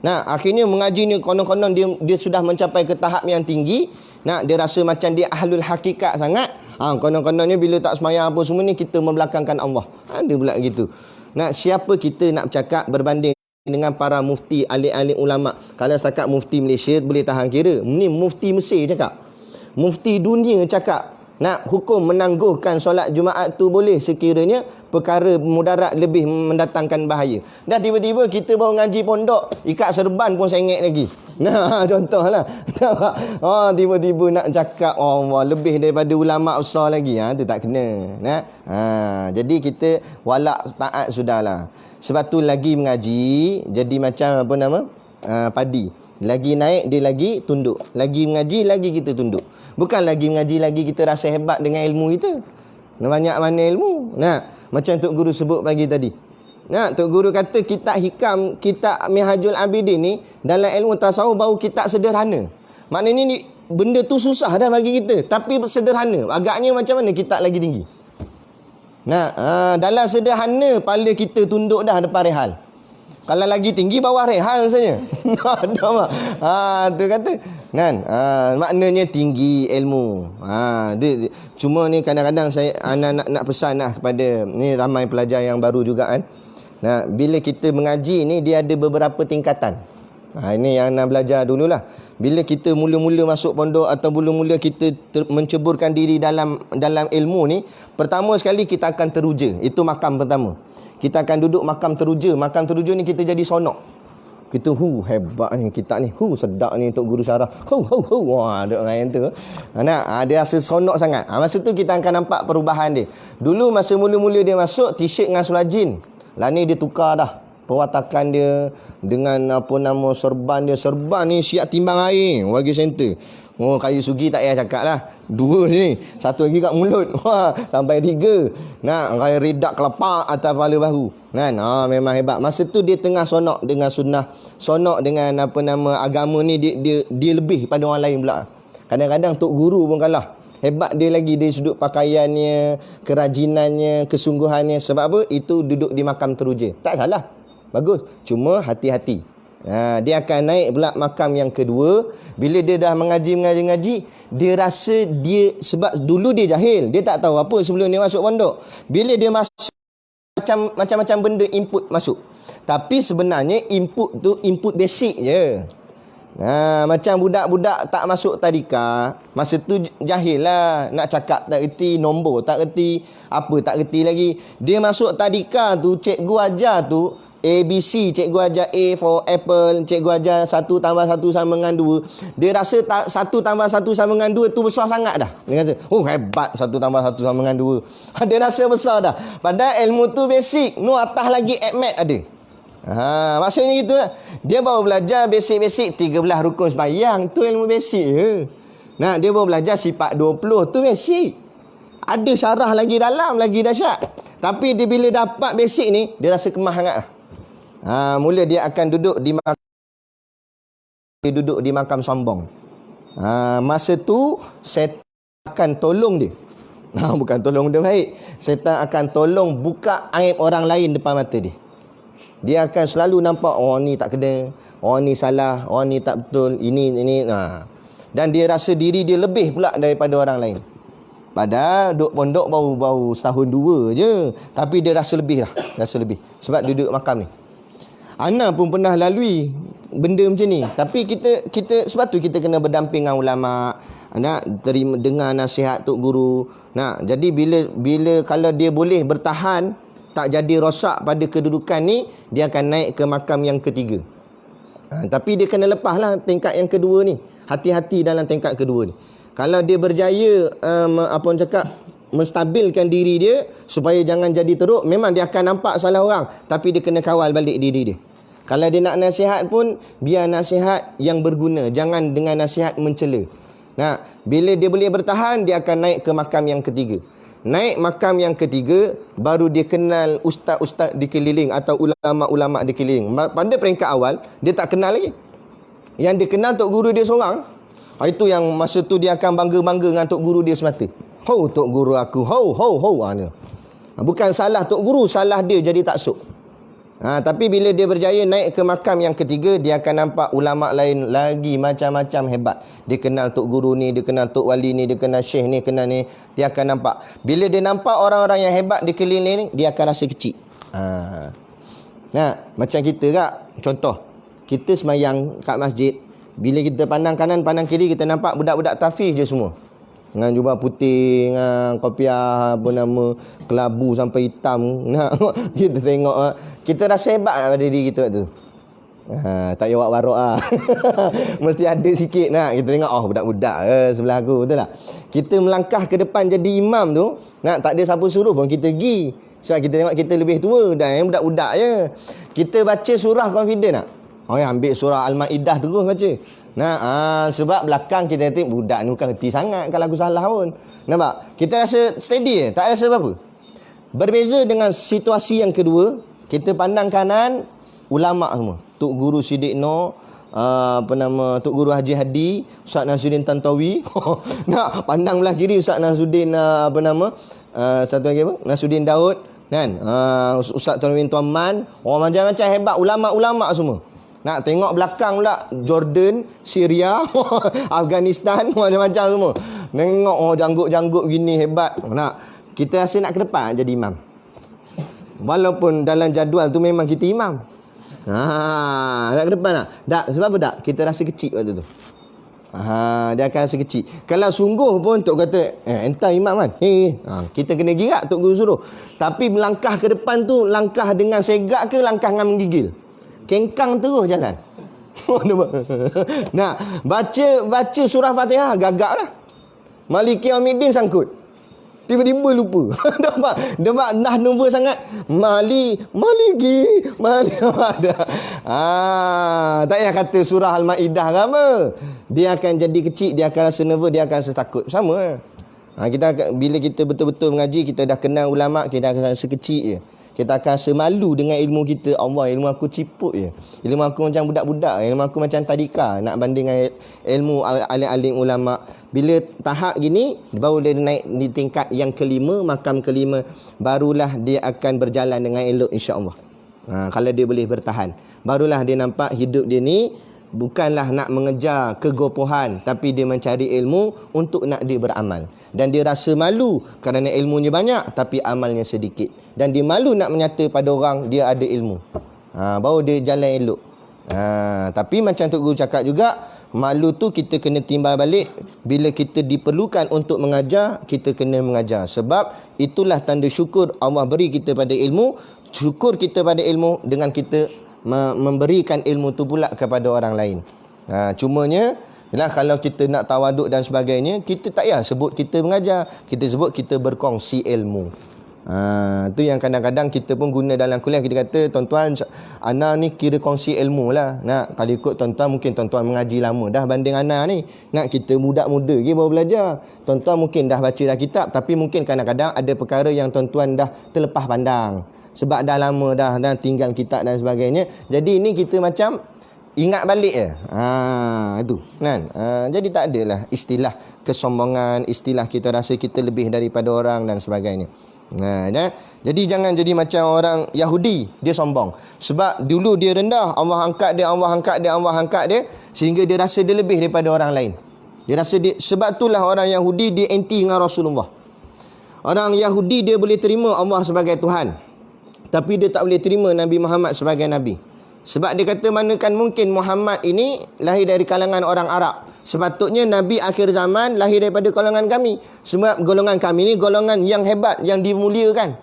Nah, akhirnya mengaji ni konon-konon dia sudah mencapai ke tahap yang tinggi. Nah, dia rasa macam dia ahlul hakikat sangat. Konon-kononnya bila tak semayang apa semua ni, kita membelakangkan Allah. Ada pula gitu. Nah, siapa kita nak bercakap berbanding dengan para mufti, alim-alim ulama? Kalau setakat mufti Malaysia boleh tahan kira. Ni mufti Mesir cakap. Mufti dunia cakap. Nak hukum menangguhkan solat Jumaat tu boleh sekiranya perkara mudarat lebih mendatangkan bahaya. Dah tiba-tiba kita baru ngaji pondok, ikat serban pun sengit lagi. Nah, contohlah. Tiba-tiba nak cakap Allah lebih daripada ulama besar lagi. Tu tak kena. Nah. Jadi kita walak taat sudahlah. Sebab tu lagi mengaji jadi macam apa nama? Padi. Lagi naik dia lagi tunduk. Lagi mengaji lagi kita tunduk. Bukan lagi mengaji lagi kita rasa hebat dengan ilmu kita. Banyak mana ilmu. Nah, macam Tok Guru sebut pagi tadi. Nah, Tok Guru kata kitab hikam, kitab Minhajul Abidin ni dalam ilmu tasawuf baru kitab sederhana. Maknanya ni benda tu susah dah bagi kita, tapi sederhana. Agaknya macam mana kitab lagi tinggi. Nah, dalam sederhana pala kita tunduk dah depan rehal. Kalau lagi tinggi bawah rehal saja. Tu kata kan, maknanya tinggi ilmu. Cuma ni kadang-kadang saya nak pesan lah kepada ni ramai pelajar yang baru juga kan. Nah, bila kita mengaji ni dia ada beberapa tingkatan. Ini yang nak belajar dululah. Bila kita mula-mula masuk pondok atau mula-mula kita menceburkan diri dalam ilmu ni, pertama sekali kita akan teruja. Itu makam pertama. Kita akan duduk makam teruja. Makam teruja ni kita jadi sonok. Kita hebat ni kitab ni. Sedap ni Tok Guru syarah. Wah, ada orang yang tu. Dia rasa sonok sangat. Masa tu kita akan nampak perubahan dia. Dulu masa mula-mula dia masuk t-shirt dengan selajin. Lah ni dia tukar dah perwatakan dia dengan apa nama serban dia. Serban ni siap timbang air bagi center. Kayu sugi tak payah cakap lah. 2 sini. 1 lagi kat mulut. Sampai 3. Kayu ridak kelepak atas kepala bahu. Kan? Memang hebat. Masa tu dia tengah sonok dengan sunnah. Sonok dengan apa nama agama ni. Dia lebih pada orang lain pula. Kadang-kadang Tok Guru pun kalah. Hebat dia lagi dari sudut pakaiannya, kerajinannya, kesungguhannya. Sebab apa? Itu duduk di makam teruja. Tak salah. Bagus. Cuma hati-hati. Dia akan naik pula makam yang kedua. Bila dia dah mengaji, dia rasa dia, sebab dulu dia jahil, dia tak tahu apa sebelum dia masuk pondok. Bila dia masuk, macam-macam benda input masuk. Tapi sebenarnya input tu input basic je. Macam budak-budak tak masuk tadika, masa tu jahil lah. Nak cakap tak reti, nombor tak reti, apa tak reti lagi. Dia masuk tadika tu, cikgu ajar tu ABC, cikgu ajar A for apple, cikgu ajar 1 tambah 1 sama dengan 2. Dia rasa 1 tambah 1 sama dengan 2 tu besar sangat dah. Dia kata, hebat 1 tambah 1 sama dengan 2. Dia rasa besar dah. Padahal ilmu tu basic. Atas lagi admat ada. Maksudnya gitu lah. Dia baru belajar basic-basic 13 rukun sembahyang. Tu ilmu basic je. Dia baru belajar sifat 20. Tu basic. Ada syarah lagi dalam, lagi dahsyat. Tapi dia bila dapat basic ni, dia rasa kemah sangat lah. Mula dia akan duduk di makam sombong. Masa tu setan akan tolong dia. Bukan tolong dia baik. Setan akan tolong buka aib orang lain depan mata dia. Dia akan selalu nampak ni tak kena, ni salah, ni tak betul, ini. Dan dia rasa diri dia lebih pula daripada orang lain. Padahal duduk pondok baru setahun 2 je, tapi dia rasa lebih lah. Rasa lebih sebab duduk makam ni. Ana pun pernah lalui benda macam ni. Tapi kita sebab tu kita kena berdamping dengan ulama, terima dengar nasihat Tok Guru. Jadi bila kalau dia boleh bertahan, tak jadi rosak pada kedudukan ni, dia akan naik ke makam yang ketiga. Tapi dia kena lepaslah tingkat yang kedua ni. Hati-hati dalam tingkat kedua ni. Kalau dia berjaya menstabilkan diri dia supaya jangan jadi teruk, memang dia akan nampak salah orang, tapi dia kena kawal balik diri dia. Kalau dia nak nasihat pun, biar nasihat yang berguna, jangan dengan nasihat mencela. Bila dia boleh bertahan, dia akan naik ke makam yang ketiga. Naik makam yang ketiga, baru dia kenal ustaz-ustaz di keliling atau ulama-ulama di keliling. Pada peringkat awal, dia tak kenal lagi. Yang dia kenal Tok Guru dia seorang. Itu yang masa tu dia akan bangga-bangga dengan Tok Guru dia semata. Tok Guru aku, Bukan salah Tok Guru, salah dia jadi taksub. Tapi bila dia berjaya naik ke makam yang ketiga, dia akan nampak ulama lain lagi macam-macam hebat. Dia kenal tok guru ni, dia kenal tok wali ni, dia kenal syekh ni, kenal ni. Dia akan nampak. Bila dia nampak orang-orang yang hebat di keliling ni, dia akan rasa kecil. Macam kita kak, contoh. Kita semayang kat masjid. Bila kita pandang kanan, pandang kiri, kita nampak budak-budak tafiz je semua. Dengan jubah putih, dengan kopiah, kelabu sampai hitam. Kita tengok, kita rasa hebat lah pada diri kita tu. Tak payah buat warok lah. Mesti ada sikit nak. Kita tengok, budak-budak sebelah aku, betul tak? Kita melangkah ke depan jadi imam tu, tak ada siapa suruh pun kita pergi. Sebab kita tengok kita lebih tua dan yang budak-budak je. Kita baca surah confident tak? Ambil surah Al-Ma'idah terus baca. Sebab belakang kita tengok budak ni bukan reti sangat kalau aku salah pun. Nampak? Kita rasa steady je, tak rasa apa-apa. Berbeza dengan situasi yang kedua, kita pandang kanan, ulama semua. Tok Guru Siddiq Noor, Tok Guru Haji Hadi, Ustaz Nasruddin Tantawi. Pandang belah kiri Ustaz Nasruddin satu lagi apa? Nasruddin Daud kan? Ustaz Tuan Man, orang macam-macam hebat ulama-ulama semua. Nak tengok belakang pula Jordan, Syria, Afghanistan, macam-macam semua. Tengok janggut-janggut gini hebat. Kita rasa nak ke depan jadi imam. Walaupun dalam jadual tu memang kita imam. Nak ke depan tak? Tak, sebab apa tak? Kita rasa kecil waktu tu. Dia akan rasa kecil. Kalau sungguh pun tok kata, entah imam kan. Kita kena girak tok guru suruh. Tapi melangkah ke depan tu, langkah dengan segak ke langkah dengan menggigil? Kengkang terus jalan. Baca surah Fatihah gagak lah. Maliki Yaumiddin sangkut. Tiba-tiba lupa. Nampak dah nervous sangat. Maliki. Tak payah kata surah Al-Ma'idah ke apa. Dia akan jadi kecil, dia akan rasa nervous, dia akan rasa takut. Sama. Bila kita betul-betul mengaji, kita dah kenal ulama, kita akan rasa kecil je. Kita akan rasa malu dengan ilmu kita. Allah, ilmu aku ciput je. Ilmu aku macam budak-budak. Ilmu aku macam tadika. Nak banding dengan ilmu alim-alim ulama. Bila tahap gini, baru dia naik di tingkat yang kelima, makam kelima. Barulah dia akan berjalan dengan elok insya-Allah. Kalau dia boleh bertahan. Barulah dia nampak hidup dia ni bukanlah nak mengejar kegopohan, tapi dia mencari ilmu untuk nak dia beramal. Dan dia rasa malu kerana ilmunya banyak tapi amalnya sedikit. Dan dia malu nak menyata pada orang dia ada ilmu. Baru dia jalan elok. Tapi macam Tok Guru cakap juga, malu tu kita kena timbal balik. Bila kita diperlukan untuk mengajar, kita kena mengajar. Sebab itulah tanda syukur Allah beri kita pada ilmu. Syukur kita pada ilmu dengan kita memberikan ilmu tu pula kepada orang lain. Cumanya kalau kita nak tawaduk dan sebagainya, kita tak payah sebut kita mengajar, kita sebut kita berkongsi ilmu. Tu yang kadang-kadang kita pun guna dalam kuliah. Kita kata, tuan-tuan, ana ni kira kongsi ilmu lah. Kalau ikut tuan-tuan, mungkin tuan-tuan mengaji lama dah banding ana ni. Kita muda-muda lagi baru belajar. Tuan-tuan mungkin dah baca dah kitab, tapi mungkin kadang-kadang ada perkara yang tuan-tuan dah terlepas pandang. Sebab dah lama dah tinggal kitab dan sebagainya. Jadi ini kita macam ingat balik je. Itu kan. Jadi tak adalah istilah kesombongan, istilah kita rasa kita lebih daripada orang dan sebagainya. Jadi jangan jadi macam orang Yahudi, dia sombong. Sebab dulu dia rendah, Allah angkat dia sehingga dia rasa dia lebih daripada orang lain. Dia rasa dia, sebab itulah orang Yahudi dia anti dengan Rasulullah. Orang Yahudi dia boleh terima Allah sebagai Tuhan, tapi dia tak boleh terima Nabi Muhammad sebagai Nabi. Sebab dia kata, manakan mungkin Muhammad ini lahir dari kalangan orang Arab. Sepatutnya Nabi akhir zaman lahir daripada golongan kami. Sebab golongan kami ni golongan yang hebat, yang dimuliakan.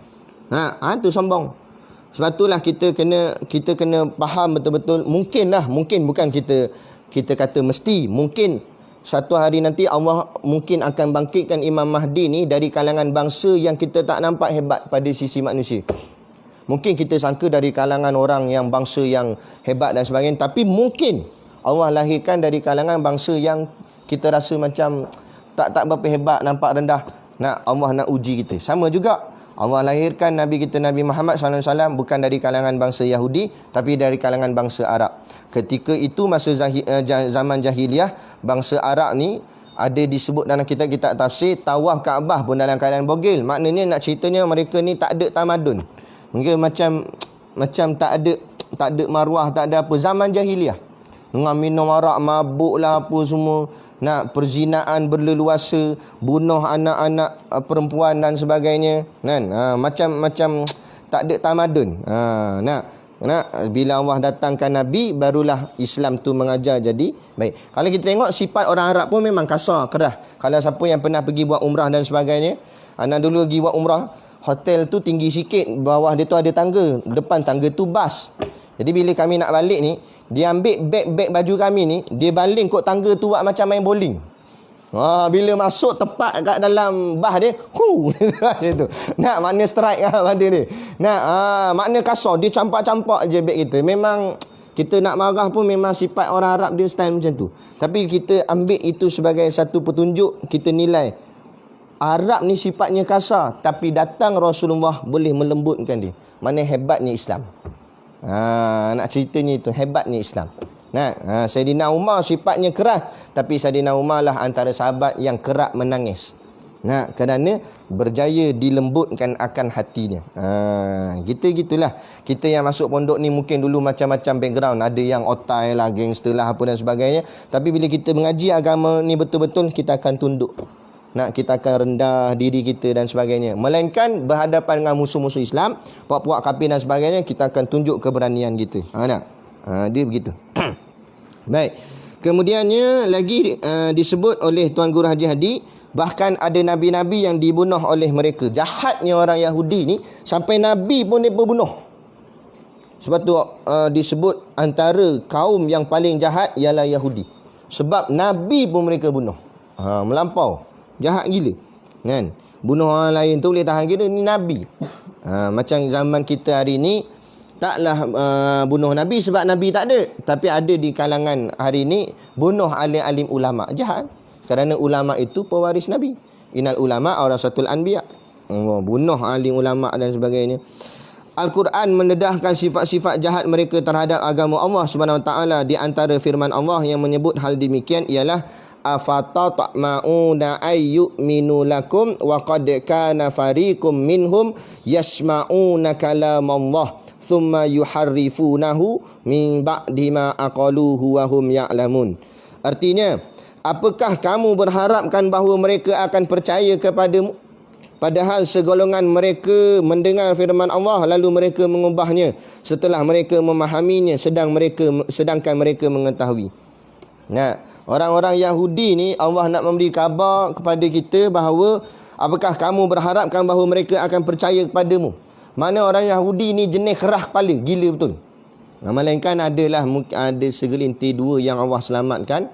Tu sombong. Sebab itulah kita kena faham betul-betul. Mungkin bukan kita kata mesti. Mungkin satu hari nanti Allah mungkin akan bangkitkan Imam Mahdi ni dari kalangan bangsa yang kita tak nampak hebat pada sisi manusia. Mungkin kita sangka dari kalangan orang yang bangsa yang hebat dan sebagainya. Tapi mungkin Allah lahirkan dari kalangan bangsa yang kita rasa macam tak berapa hebat, nampak rendah. Allah nak uji kita. Sama juga Allah lahirkan Nabi kita Nabi Muhammad SAW bukan dari kalangan bangsa Yahudi, tapi dari kalangan bangsa Arab. Ketika itu masa zaman jahiliah, bangsa Arab ni ada disebut dalam kitab-kitab tafsir, tawaf Kaabah pun dalam keadaan bogil. Maknanya nak ceritanya mereka ni tak ada tamadun. Mungkin macam macam tak ada maruah, tak ada apa. Zaman jahiliah. Dengan minum arak, mabuk lah apa semua. Nak perzinaan berleluasa, bunuh anak-anak perempuan dan sebagainya. Kan? Macam tak ada tamadun. Bila Allah datangkan Nabi, barulah Islam tu mengajar jadi baik. Kalau kita tengok sifat orang Arab pun memang kasar, keras. Kalau siapa yang pernah pergi buat umrah dan sebagainya, anak dulu pergi buat umrah, hotel tu tinggi sikit, bawah dia tu ada tangga, depan tangga tu bas. Jadi bila kami nak balik ni, dia ambil beg baju kami ni, dia baling kot tangga tu buat macam main bowling. Bila masuk tepat kat dalam bah dia, tu. Nak makna strike lah pada dia. Makna kasar, dia campak-campak je beg kita. Memang kita nak marah pun memang sifat orang Arab dia style macam tu. Tapi kita ambil itu sebagai satu petunjuk, kita nilai Arab ni sifatnya kasar, tapi datang Rasulullah boleh melembutkan dia. Mana hebatnya Islam. Nak ceritanya itu, hebatnya Islam. Sayyidina Umar sifatnya keras, tapi Sayyidina Umar lah antara sahabat yang kerap menangis. Kerana berjaya dilembutkan akan hatinya. Gitulah. Kita yang masuk pondok ni mungkin dulu macam-macam background. Ada yang otai lah, gangster lah, apa dan sebagainya. Tapi bila kita mengaji agama ni betul-betul, kita akan tunduk. Kita akan rendah diri kita dan sebagainya. Melainkan berhadapan dengan musuh-musuh Islam, puak-puak kafir dan sebagainya, kita akan tunjuk keberanian kita. Dia begitu. Baik. Kemudiannya lagi disebut oleh Tuan Guru Haji Hadi, bahkan ada nabi-nabi yang dibunuh oleh mereka. Jahatnya orang Yahudi ni, sampai nabi pun mereka bunuh. Sebab tu disebut antara kaum yang paling jahat ialah Yahudi. Sebab nabi pun mereka bunuh. Melampau. Jahat gila. Kan? Bunuh orang lain tu boleh tahan kira ni nabi. Macam zaman kita hari ni, taklah bunuh nabi sebab nabi tak ada. Tapi ada di kalangan hari ni bunuh alim-alim ulama. Jahat. Kerana ulama itu pewaris nabi. Innal ulama warasatul anbiya. Bunuh alim ulama dan sebagainya. Al-Quran mendedahkan sifat-sifat jahat mereka terhadap agama Allah Subhanahu Wa Taala. Di antara firman Allah yang menyebut hal demikian ialah afatatma'una ayyuminu lakum wa qad kana fariqum minhum yasma'una kalamallah thumma yuharrifunahu min ba'di ma aqaluhu wa hum ya'lamun. Artinya, apakah kamu berharapkan bahawa mereka akan percaya kepadamu, padahal segolongan mereka mendengar firman Allah lalu mereka mengubahnya setelah mereka memahaminya sedangkan mereka mengetahui. Orang-orang Yahudi ni Allah nak memberi khabar kepada kita bahawa apakah kamu berharapkan bahawa mereka akan percaya kepadamu. Mana orang Yahudi ni jenis kerah kepala, gila betul. Melainkan ada segelintir dua yang Allah selamatkan,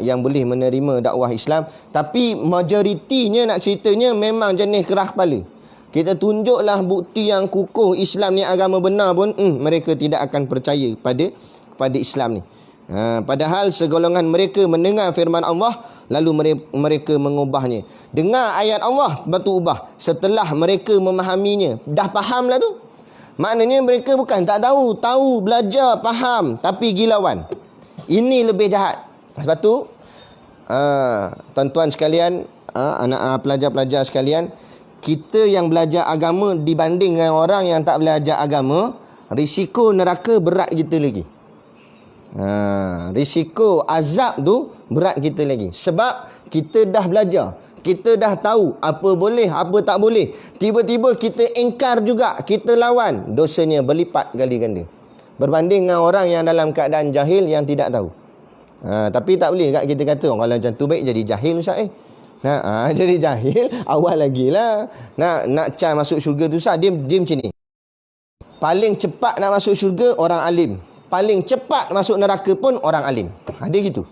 yang boleh menerima dakwah Islam. Tapi majoritinya nak ceritanya memang jenis kerah kepala. Kita tunjuklah bukti yang kukuh Islam ni agama benar pun mereka tidak akan percaya pada Islam ni. Padahal segolongan mereka mendengar firman Allah lalu mereka mengubahnya. Dengar ayat Allah batu ubah setelah mereka memahaminya. Dah faham lah tu. Maknanya mereka bukan tak tahu, belajar, faham, tapi gilauan. Ini lebih jahat. Sebab tu tuan-tuan sekalian, anak pelajar-pelajar sekalian, kita yang belajar agama dibanding dengan orang yang tak belajar agama, risiko neraka berat kita lagi. Risiko azab tu berat kita lagi. Sebab kita dah belajar, kita dah tahu apa boleh, apa tak boleh. Tiba-tiba kita ingkar juga, kita lawan, dosanya berlipat kali ganda berbanding dengan orang yang dalam keadaan jahil yang tidak tahu. Tapi tak boleh kat kita kata kalau macam tu baik jadi jahil Ustaz. Jadi jahil awal lagi lah. Nak cari masuk syurga tu Ustaz, dia macam ni. Paling cepat nak masuk syurga orang alim, paling cepat masuk neraka pun orang alim. Dia gitu.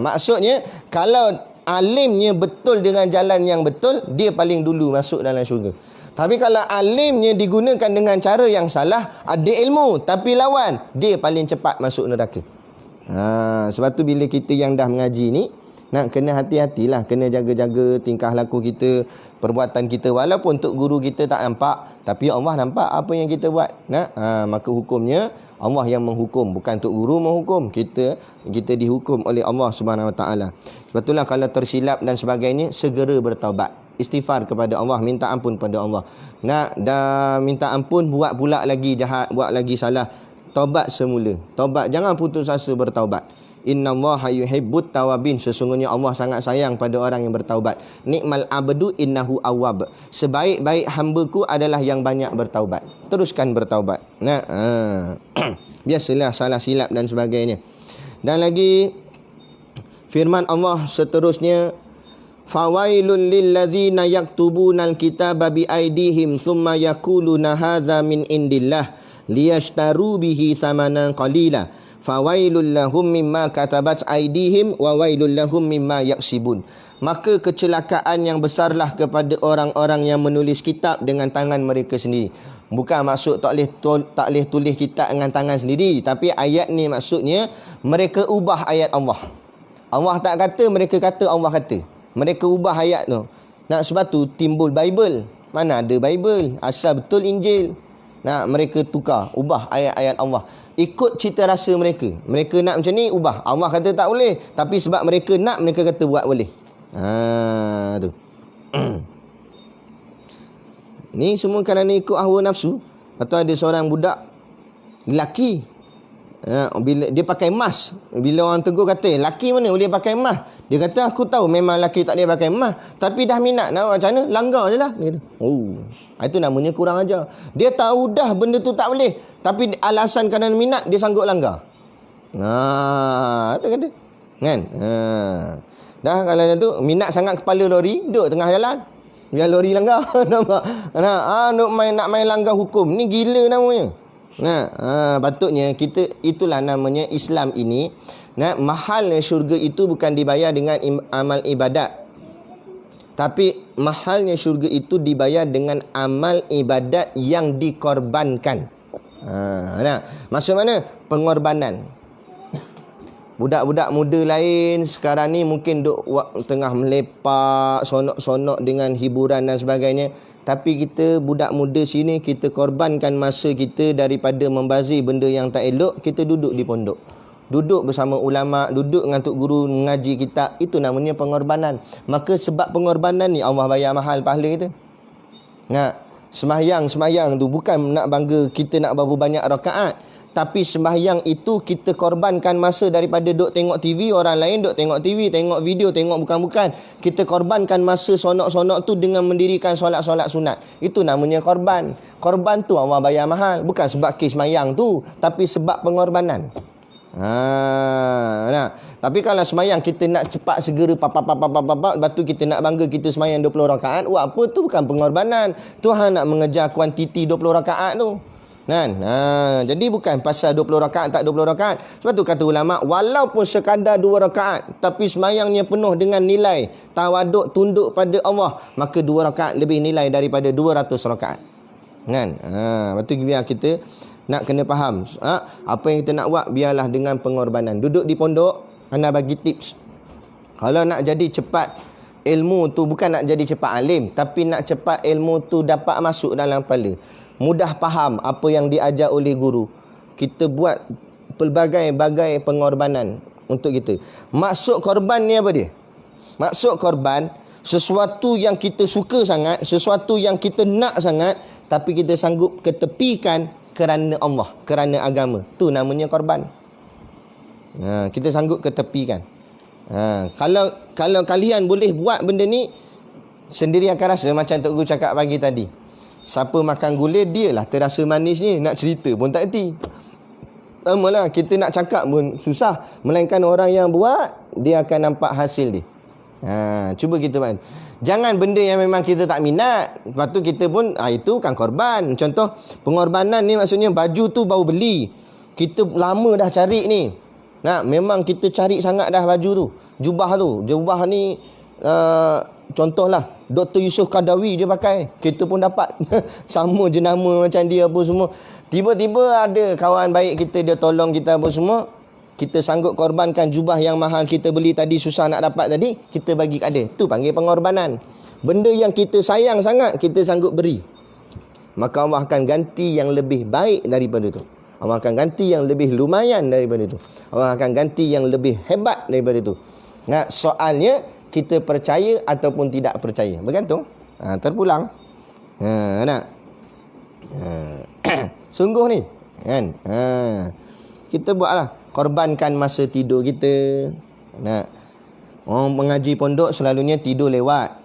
Maksudnya kalau alimnya betul dengan jalan yang betul, dia paling dulu masuk dalam syurga. Tapi kalau alimnya digunakan dengan cara yang salah, ada ilmu tapi lawan, dia paling cepat masuk neraka. Sebab tu bila kita yang dah mengaji ni, nak kena hati-hatilah, kena jaga-jaga tingkah laku kita, perbuatan kita. Walaupun tok guru kita tak nampak, tapi Allah nampak apa yang kita buat. Maka hukumnya Allah yang menghukum, bukan tok guru menghukum. Kita dihukum oleh Allah Subhanahu Wa Taala. Sebab itulah kalau tersilap dan sebagainya, segera bertaubat. istighfar kepada Allah, minta ampun pada Allah. Nak dah minta ampun, buat pula lagi jahat, buat lagi salah, taubat semula. Taubat, jangan putus asa bertaubat. Innallaha yuhibbut tawabin, sesungguhnya Allah sangat sayang pada orang yang bertaubat. Nikmal abdu innahu awwab, sebaik-baik hamba-Ku adalah yang banyak bertaubat. Teruskan bertaubat. Nah, biasalah salah silap dan sebagainya. Dan lagi firman Allah seterusnya, fawailul lilladzina yaktubunal kitaba biaidihim thumma yaquluna hadza min indillah liyashtaru bihi thamanan qalila fawailul lahum mimma katabat aidihim wa wailul lahum mimma yaksibun. Maka kecelakaan yang besarlah kepada orang-orang yang menulis kitab dengan tangan mereka sendiri. Bukan maksud tak boleh tulis kitab dengan tangan sendiri, tapi ayat ni maksudnya mereka ubah ayat Allah. Allah tak kata, mereka kata Allah kata. Mereka ubah ayat tu. Nak sebab tu timbul Bible. Mana ada Bible? Asal betul Injil. Nak mereka tukar, ubah ayat-ayat Allah. Ikut cita rasa mereka. Mereka nak macam ni, ubah. Allah kata tak boleh, tapi sebab mereka nak, mereka kata buat boleh. Tu. Ni semua kerana ikut hawa nafsu. Atau ada seorang budak lelaki, bila dia pakai emas, bila orang tegur kata, laki mana boleh pakai emas? Dia kata, aku tahu memang laki tak boleh pakai emas, tapi dah minat, nak macam mana? Langgar je lah. Dia kata, itu namanya kurang ajar. Dia tahu dah benda tu tak boleh, tapi alasan kerana minat, dia sanggup langgar. Itu kata. Kan? Dah kalau tu, minat sangat kepala lori, duduk tengah jalan, biar lori langgar. Nampak? Nak main langgar hukum. Ni gila namanya. Patutnya kita, itulah namanya Islam ini. Mahalnya syurga itu bukan dibayar dengan amal ibadat, tapi mahalnya syurga itu dibayar dengan amal ibadat yang dikorbankan. Maksud mana? Pengorbanan. Budak-budak muda lain sekarang ni mungkin duk tengah melepak, sonok-sonok dengan hiburan dan sebagainya. Tapi kita budak muda sini, kita korbankan masa kita daripada membazir benda yang tak elok. Kita duduk di pondok, duduk bersama ulama', duduk dengan tok guru mengaji kitab. Itu namanya pengorbanan. Maka sebab pengorbanan ni Allah bayar mahal pahala kita. Sembahyang tu bukan nak bangga kita nak berapa banyak rakaat, tapi sembahyang itu kita korbankan masa daripada duk tengok TV, orang lain duk tengok TV, tengok video, tengok bukan-bukan. Kita korbankan masa sonok-sonok tu dengan mendirikan solat-solat sunat. Itu namanya korban. Korban tu Allah bayar mahal. Bukan sebab kes sembahyang tu, tapi sebab pengorbanan. Tapi kalau sembahyang kita nak cepat segera lepas tu kita nak bangga kita sembahyang 20 rakaat, apa tu bukan pengorbanan. Tuhan nak mengejar kuantiti 20 rakaat tu. Kan? Jadi bukan pasal 20 rakaat tak 20 rakaat. Sebab tu kata ulama, walaupun sekadar 2 rakaat tapi sembahyangnya penuh dengan nilai tawaduk, tunduk pada Allah, maka 2 rakaat lebih nilai daripada 200 rakaat. Kan? Lepas tu biar kita nak kena faham, apa yang kita nak buat biarlah dengan pengorbanan. Duduk di pondok, anda bagi tips. Kalau nak jadi cepat ilmu tu, bukan nak jadi cepat alim, tapi nak cepat ilmu tu dapat masuk dalam kepala, mudah faham apa yang diajar oleh guru. Kita buat pelbagai-bagai pengorbanan untuk kita. Maksud korban ni apa dia? Maksud korban, sesuatu yang kita suka sangat, sesuatu yang kita nak sangat, tapi kita sanggup ketepikan kerana Allah, kerana agama. Tu namanya korban. Kita sanggup ketepikan. Kalau kalian boleh buat benda ni, sendiri akan rasa macam Tok Guru cakap pagi tadi. Siapa makan gulai, dia lah terasa manis ni. Nak cerita pun tak erti. Lamalah kita nak cakap pun susah. Melainkan orang yang buat, dia akan nampak hasil dia. Cuba kita buat. Jangan benda yang memang kita tak minat, lepas tu kita pun, itu kan korban. Contoh, pengorbanan ni maksudnya baju tu baru beli, kita lama dah cari ni. Memang kita cari sangat dah baju tu. Jubah ni, contohlah Dr. Yusof Kadawi je pakai, kita pun dapat. Sama je nama macam dia apa semua. Tiba-tiba ada kawan baik kita, dia tolong kita apa semua, kita sanggup korbankan jubah yang mahal kita beli tadi, susah nak dapat tadi, kita bagi kat dia. Tu panggil pengorbanan. Benda yang kita sayang sangat, kita sanggup beri, maka Allah akan ganti yang lebih baik daripada tu. Allah akan ganti yang lebih lumayan daripada tu. Allah akan ganti yang lebih hebat daripada tu. Soalnya kita percaya ataupun tidak percaya. Bergantung. Terpulang. Nak. Sungguh ni. Kan? Kita buatlah. Korbankan masa tidur kita. Nak. Orang mengaji pondok selalunya tidur lewat.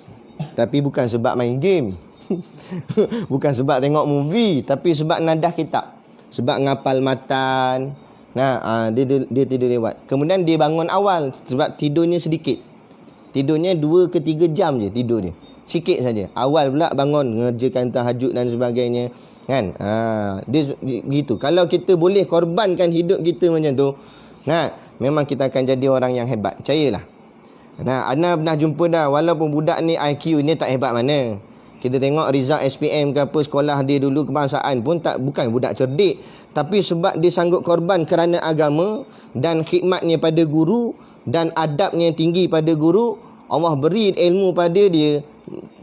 Tapi bukan sebab main game. Bukan sebab tengok movie. Tapi sebab nadah kitab. Sebab ngapal matan. Dia tidur lewat. Kemudian dia bangun awal sebab tidurnya sedikit. Tidurnya 2 ke 3 jam je tidur dia. Sikit saja. Awal pula bangun ngerjakan tahajud dan sebagainya. Kan? Dia gitu. Kalau kita boleh korbankan hidup kita macam tu, memang kita akan jadi orang yang hebat. Percayalah. Ana pernah jumpa dah, walaupun budak ni IQ ni tak hebat mana. Kita tengok result SPM ke apa sekolah dia dulu kebangsaan pun bukan budak cerdik, tapi sebab dia sanggup korban kerana agama dan khidmatnya pada guru dan adabnya tinggi pada guru, Allah beri ilmu pada dia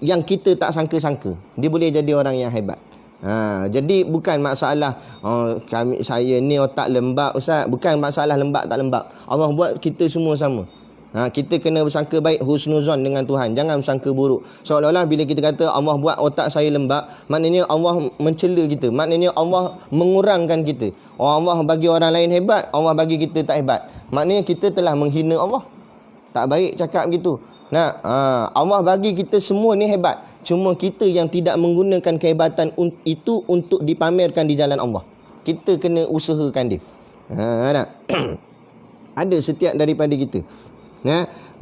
yang kita tak sangka-sangka. Dia boleh jadi orang yang hebat. Jadi bukan masalah saya ni otak lembab ustaz, bukan masalah lembab tak lembab. Allah buat kita semua sama. Kita kena bersangka baik, husnuzon dengan Tuhan. Jangan bersangka buruk. Seolah-olah bila kita kata Allah buat otak saya lembab, maknanya Allah mencela kita. Maknanya Allah mengurangkan kita. Allah bagi orang lain hebat, Allah bagi kita tak hebat. Maknanya kita telah menghina Allah. Tak baik cakap begitu. Allah bagi kita semua ni hebat. Cuma kita yang tidak menggunakan kehebatan itu untuk dipamerkan di jalan Allah. Kita kena usahakan dia. Ada setiap daripada kita.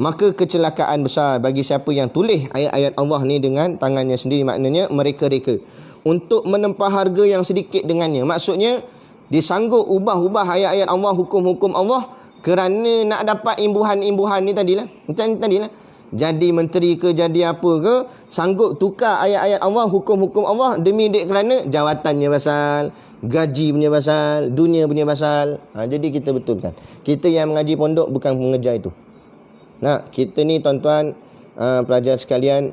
Maka kecelakaan besar bagi siapa yang tulis ayat-ayat Allah ni dengan tangannya sendiri. Maknanya mereka reka untuk menempah harga yang sedikit dengannya. Maksudnya disanggup ubah-ubah ayat-ayat Allah, hukum-hukum Allah kerana nak dapat imbuhan-imbuhan ni tadilah. Tadilah. Jadi menteri ke, jadi apa ke, sanggup tukar ayat-ayat Allah, hukum-hukum Allah demi kerana jawatannya pasal, gaji punya pasal, dunia punya pasal. Jadi kita betulkan. Kita yang mengaji pondok bukan mengejar itu. Kita ni tuan-tuan pelajar sekalian,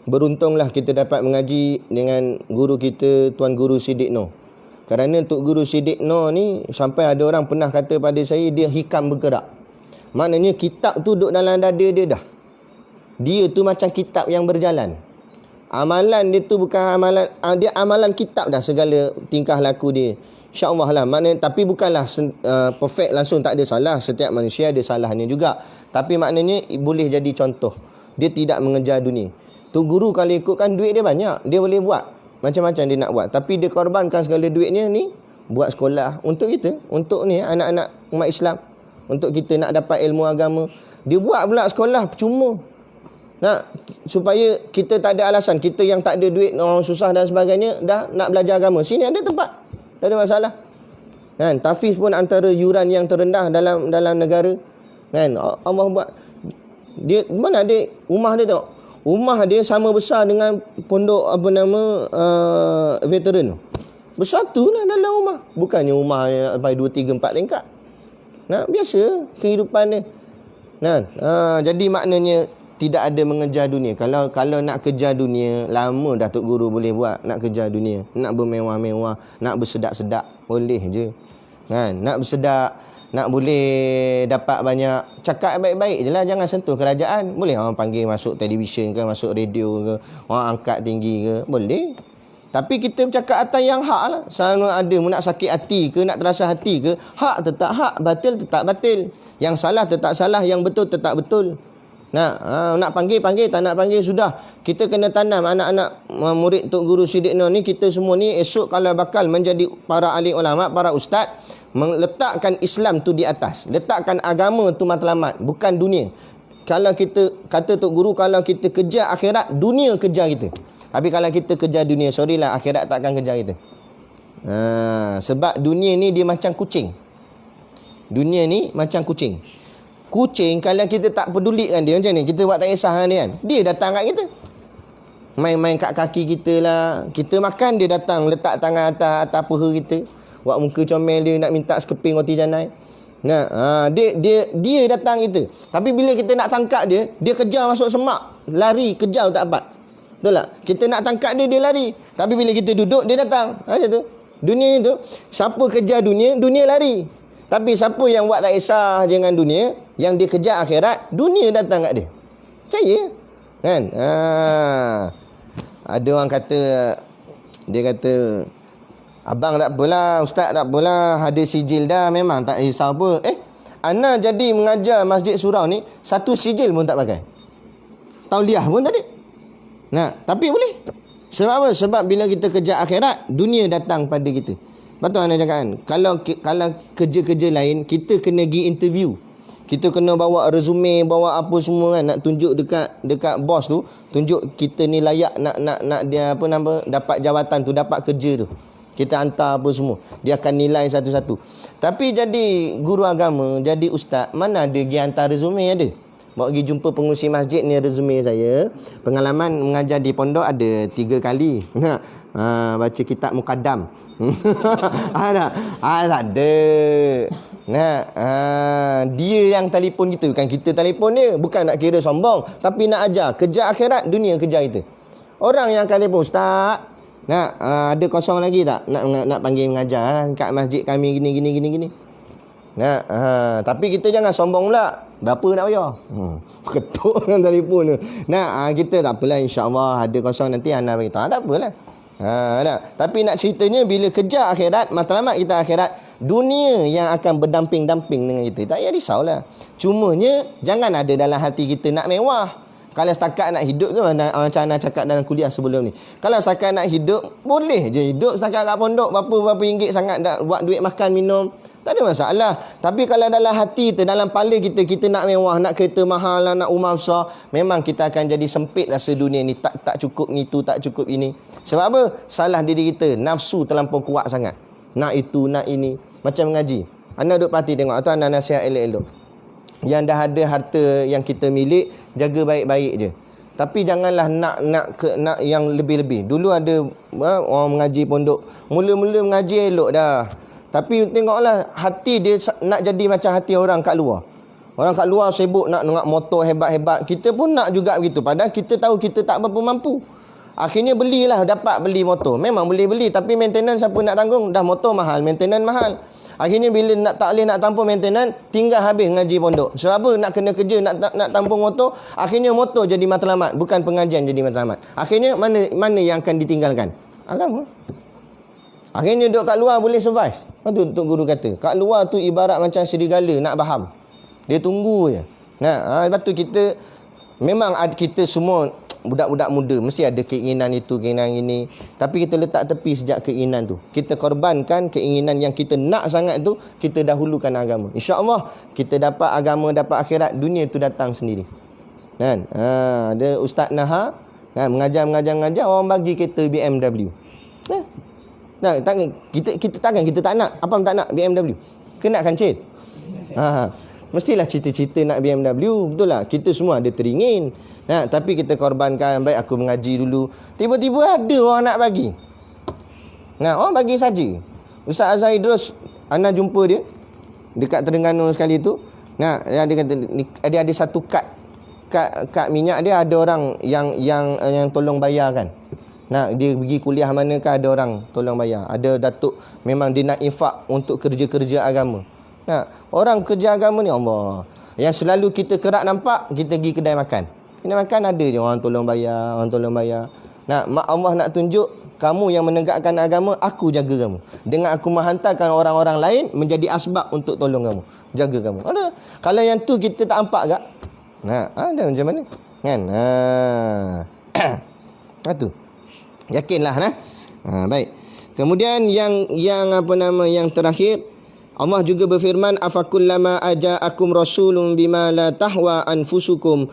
beruntunglah kita dapat mengaji dengan guru kita, Tuan Guru Siddiq Noh. Kerana Tok Guru Siddiq Noh ni sampai ada orang pernah kata pada saya dia hikam bergerak. Maknanya kitab tu duduk dalam dada dia dah. Dia tu macam kitab yang berjalan. Amalan dia tu bukan amalan, dia amalan kitab dah segala tingkah laku dia. InsyaAllah lah. Maknanya, tapi bukanlah perfect langsung, tak ada salah. Setiap manusia ada salahnya juga. Tapi maknanya boleh jadi contoh. Dia tidak mengejar dunia. Tu guru kalau ikutkan duit dia banyak, dia boleh buat macam-macam dia nak buat. Tapi dia korbankan segala duitnya ni buat sekolah untuk kita, untuk ni anak-anak umat Islam, untuk kita nak dapat ilmu agama. Dia buat pula sekolah percuma. Supaya kita tak ada alasan. Kita yang tak ada duit, orang susah dan sebagainya, dah nak belajar agama. Sini ada tempat. Tak ada masalah. Kan? Tafiz pun antara yuran yang terendah dalam negara. Kan? Allah buat. Dia mana ada rumah dia tengok. Rumah dia sama besar dengan pondok veteran tu. Bersatu lah dalam rumah. Bukannya rumah nak sampai 2, 3, 4 tingkat. Biasa kehidupan dia. Jadi maknanya tidak ada mengejar dunia. Kalau nak kejar dunia, lama dah Tok Guru boleh buat. Nak kejar dunia, nak bermewah-mewah, nak bersedak-sedak, boleh je. Kan? Nak bersedak, nak boleh dapat banyak, cakap baik-baik je lah. Jangan sentuh kerajaan. Boleh orang panggil masuk televisyen ke, masuk radio ke, orang angkat tinggi ke, boleh. Tapi kita bercakap atas yang hak lah. Sama ada nak sakit hati ke, nak terasa hati ke, hak tetap hak, batil tetap batil. Yang salah tetap salah, yang betul tetap betul. Nak panggil, tak nak panggil, sudah. Kita kena tanam anak-anak murid Tok Guru Siddiq Noh ni. Kita semua ni esok kalau bakal menjadi para ahli ulama, para ustaz, meletakkan Islam tu di atas. Letakkan agama tu matlamat, bukan dunia. Kalau kita, kata Tok Guru, kalau kita kejar akhirat, dunia kejar kita. Tapi kalau kita kejar dunia, sorry lah, akhirat takkan kejar kita. Sebab dunia ni dia macam kucing. Dunia ni macam kucing. Kucing kalau kita tak pedulikan dia macam ni, kita buat tak kisah dengan dia kan, dia datang kat kita, main-main kat kaki kita lah. Kita makan, dia datang letak tangan atas peha kita, buat muka comel dia, nak minta sekeping roti canai. Dia datang kita. Tapi bila kita nak tangkap dia, dia kejar masuk semak, lari kejar tak dapat. Betul tak? Kita nak tangkap dia, dia lari. Tapi bila kita duduk, dia datang. Macam tu dunia ni tu. Siapa kejar dunia, dunia lari. Tapi siapa yang buat tak kisah dengan dunia, yang dia kejar akhirat, dunia datang kat dia. Percaya. Kan? Ada orang kata, dia kata, abang tak apalah, ustaz tak apalah, ada sijil dah, memang tak risau apa. Ana jadi mengajar Masjid Surau ni, satu sijil pun tak pakai. Tauliah pun tak ada. Nah, tapi boleh. Sebab apa? Sebab bila kita kejar akhirat, dunia datang pada kita. Betul anda cakap kan? Kalau kerja-kerja lain, kita kena pergi interview. Kita kena bawa resume, bawa apa semua kan, nak tunjuk dekat bos tu, tunjuk kita ni layak nak dia apa nama, dapat jawatan tu, dapat kerja tu. Kita hantar apa semua. Dia akan nilai satu-satu. Tapi jadi guru agama, jadi ustaz, mana ada pergi hantar resume ada? Bawa pergi jumpa pengurusi masjid, ni resume saya. Pengalaman mengajar di pondok ada 3 kali. Baca kitab Muqaddam. Ada. Tak ada. Dia yang telefon kita, bukan kita telefon dia. Bukan nak kira sombong, tapi nak ajar. Kejar akhirat, dunia kejar kita. Orang yang telefon, ustaz, ada kosong lagi tak? Nak panggil mengajar kat masjid kami gini. Tapi kita jangan sombong pula. Berapa nak bayar? Ketuk dengan telefon tu. Kita tak apalah, insya-Allah ada kosong nanti anda bagi tahu. Tak apalah. Tapi nak ceritanya, bila kejar akhirat, matlamat kita akhirat, dunia yang akan berdamping-damping dengan kita. Tak payah risaulah. Cumanya jangan ada dalam hati kita nak mewah. Kalau setakat nak hidup tu, macam Ana cakap dalam kuliah sebelum ni, kalau setakat nak hidup, boleh je hidup setakat kat pondok, berapa ringgit sangat dah buat duit makan minum, tak ada masalah. Tapi kalau dalam hati kita, dalam kepala kita nak mewah, nak kereta mahal, nak rumah besar, memang kita akan jadi sempit rasa dunia ni. Tak cukup ni tu, tak cukup ini. Sebab apa? Salah diri kita, nafsu terlampau kuat sangat. Nak itu, nak ini. Macam mengaji, anda duduk parti tengok tu, anda nasihat elok-elok. Yang dah ada harta yang kita milik, jaga baik-baik je. Tapi janganlah nak yang lebih-lebih. Dulu ada orang mengaji pondok, mula-mula mengaji elok dah. Tapi tengoklah hati dia nak jadi macam hati orang kat luar. Orang kat luar sibuk nak motor hebat-hebat. Kita pun nak juga begitu. Padahal kita tahu kita tak berapa mampu. Akhirnya dapat beli motor. Memang boleh beli, tapi maintenance siapa nak tanggung? Dah motor mahal, maintenance mahal. Akhirnya bila tak boleh nak tampung maintenance, tinggal habis ngaji pondok. Sebab apa? Nak kena kerja, nak tampung motor. Akhirnya motor jadi matlamat, bukan pengajian jadi matlamat. Akhirnya mana yang akan ditinggalkan? Agama. Akhirnya duduk kat luar boleh survive. Betul Tok Guru kata. Kat luar tu ibarat macam serigala nak faham. Dia tunggu je. Lepas tu kita, memang kita semua budak-budak muda mesti ada keinginan itu, keinginan ini, tapi kita letak tepi sejak keinginan tu. Kita korbankan keinginan yang kita nak sangat tu, kita dahulukan agama. InsyaAllah kita dapat agama, dapat akhirat, dunia tu datang sendiri. Kan? Ada Ustaz Naha mengajar, orang bagi kereta BMW. Kita tak nak. Apa tak nak BMW? Kenakan cil. Mestilah cita-cita nak BMW. Betul lah. Kita semua ada teringin. Tapi kita korbankan. Baik aku mengaji dulu. Tiba-tiba ada orang nak bagi. Orang bagi saja. Ustaz Azhar Idrus, Ana jumpa dia dekat Terengganu sekali tu. Dia kata dia ada satu kad minyak dia, ada orang yang tolong bayar kan. Dia pergi kuliah manakah, ada orang tolong bayar. Ada datuk memang dia nak infak untuk kerja-kerja agama. Orang kerja agama ni Allah, yang selalu kita kerap nampak, kita pergi kedai makan. Kedai makan ada je orang tolong bayar. Mak Allah nak tunjuk, kamu yang menegakkan agama, aku jaga kamu. Dengan aku menghantarkan orang-orang lain menjadi asbab untuk tolong kamu, jaga kamu. Kalau yang tu kita tak nampak tak? Ada macam mana? Kan? Itu. Yakinlah. Baik. Kemudian yang terakhir, Allah juga berfirman, afakullama aja'akum rasulun bima la tahwa anfusukum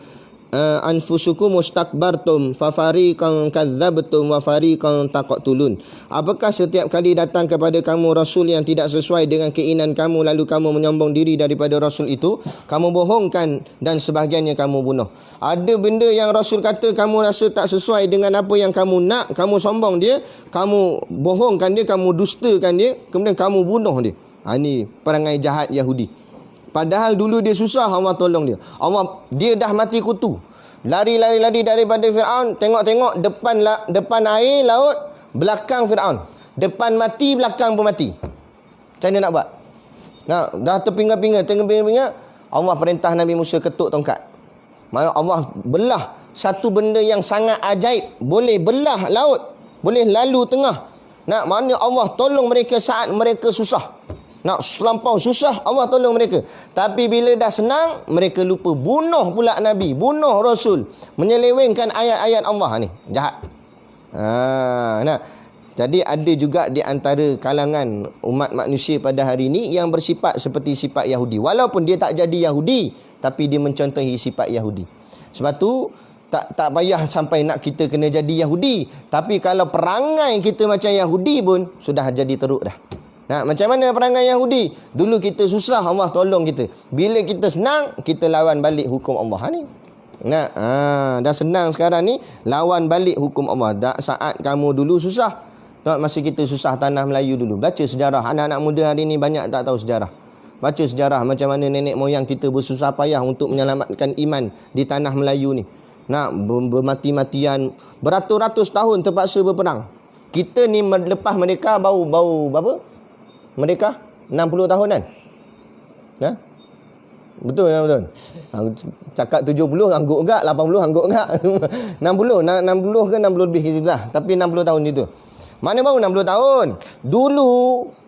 mustakbartum fafariqan kadzabtum wa fariqan taqtulun. Apakah setiap kali datang kepada kamu rasul yang tidak sesuai dengan keinginan kamu, lalu kamu menyombong diri daripada rasul itu, kamu bohongkan dan sebahagiannya kamu bunuh. Ada benda yang rasul kata kamu rasa tak sesuai dengan apa yang kamu nak, kamu sombong dia, kamu bohongkan dia, kamu dustakan dia, kemudian kamu bunuh dia. Ini perangai jahat Yahudi. Padahal dulu dia susah, Allah tolong dia. Dia dah mati kutu. Lari daripada Fir'aun. Tengok depan air, laut, belakang Fir'aun. Depan mati, belakang pun mati. Macam mana nak buat? Dah terpinggah-pinggah. Allah perintah Nabi Musa ketuk tongkat. Maksudnya Allah belah satu benda yang sangat ajaib, boleh belah laut, boleh lalu tengah. Nak mana Allah tolong mereka saat mereka susah. Nak selampau susah Allah tolong mereka. Tapi bila dah senang, mereka lupa bunuh pula Nabi, bunuh Rasul, menyelewengkan ayat-ayat Allah ni. Jahat. Nah, jadi ada juga di antara kalangan umat manusia pada hari ini yang bersifat seperti sifat Yahudi. Walaupun dia tak jadi Yahudi, tapi dia mencontohi sifat Yahudi. Sebab tu tak payah sampai nak kita kena jadi Yahudi. Tapi kalau perangai kita macam Yahudi pun sudah jadi teruk dah. Nah, macam mana perangai Yahudi? Dulu kita susah, Allah tolong kita. Bila kita senang, kita lawan balik hukum Allah ni. Nah, dah senang sekarang ni, lawan balik hukum Allah. Dah saat kamu dulu susah. Tak, masa kita susah tanah Melayu dulu. Baca sejarah. Anak-anak muda hari ni banyak tak tahu sejarah. Baca sejarah macam mana nenek moyang kita bersusah payah untuk menyelamatkan iman di tanah Melayu ni. Nak bermati-matian, beratus-ratus tahun terpaksa berperang. Kita ni lepas mereka bau berapa? Mereka 60 tahun kan? Betul tak betul? Cakap 70 angguk enggak, 80 angguk enggak. 60 ke 60 lebih itulah. Tapi 60 tahun itu. Mana baru 60 tahun? Dulu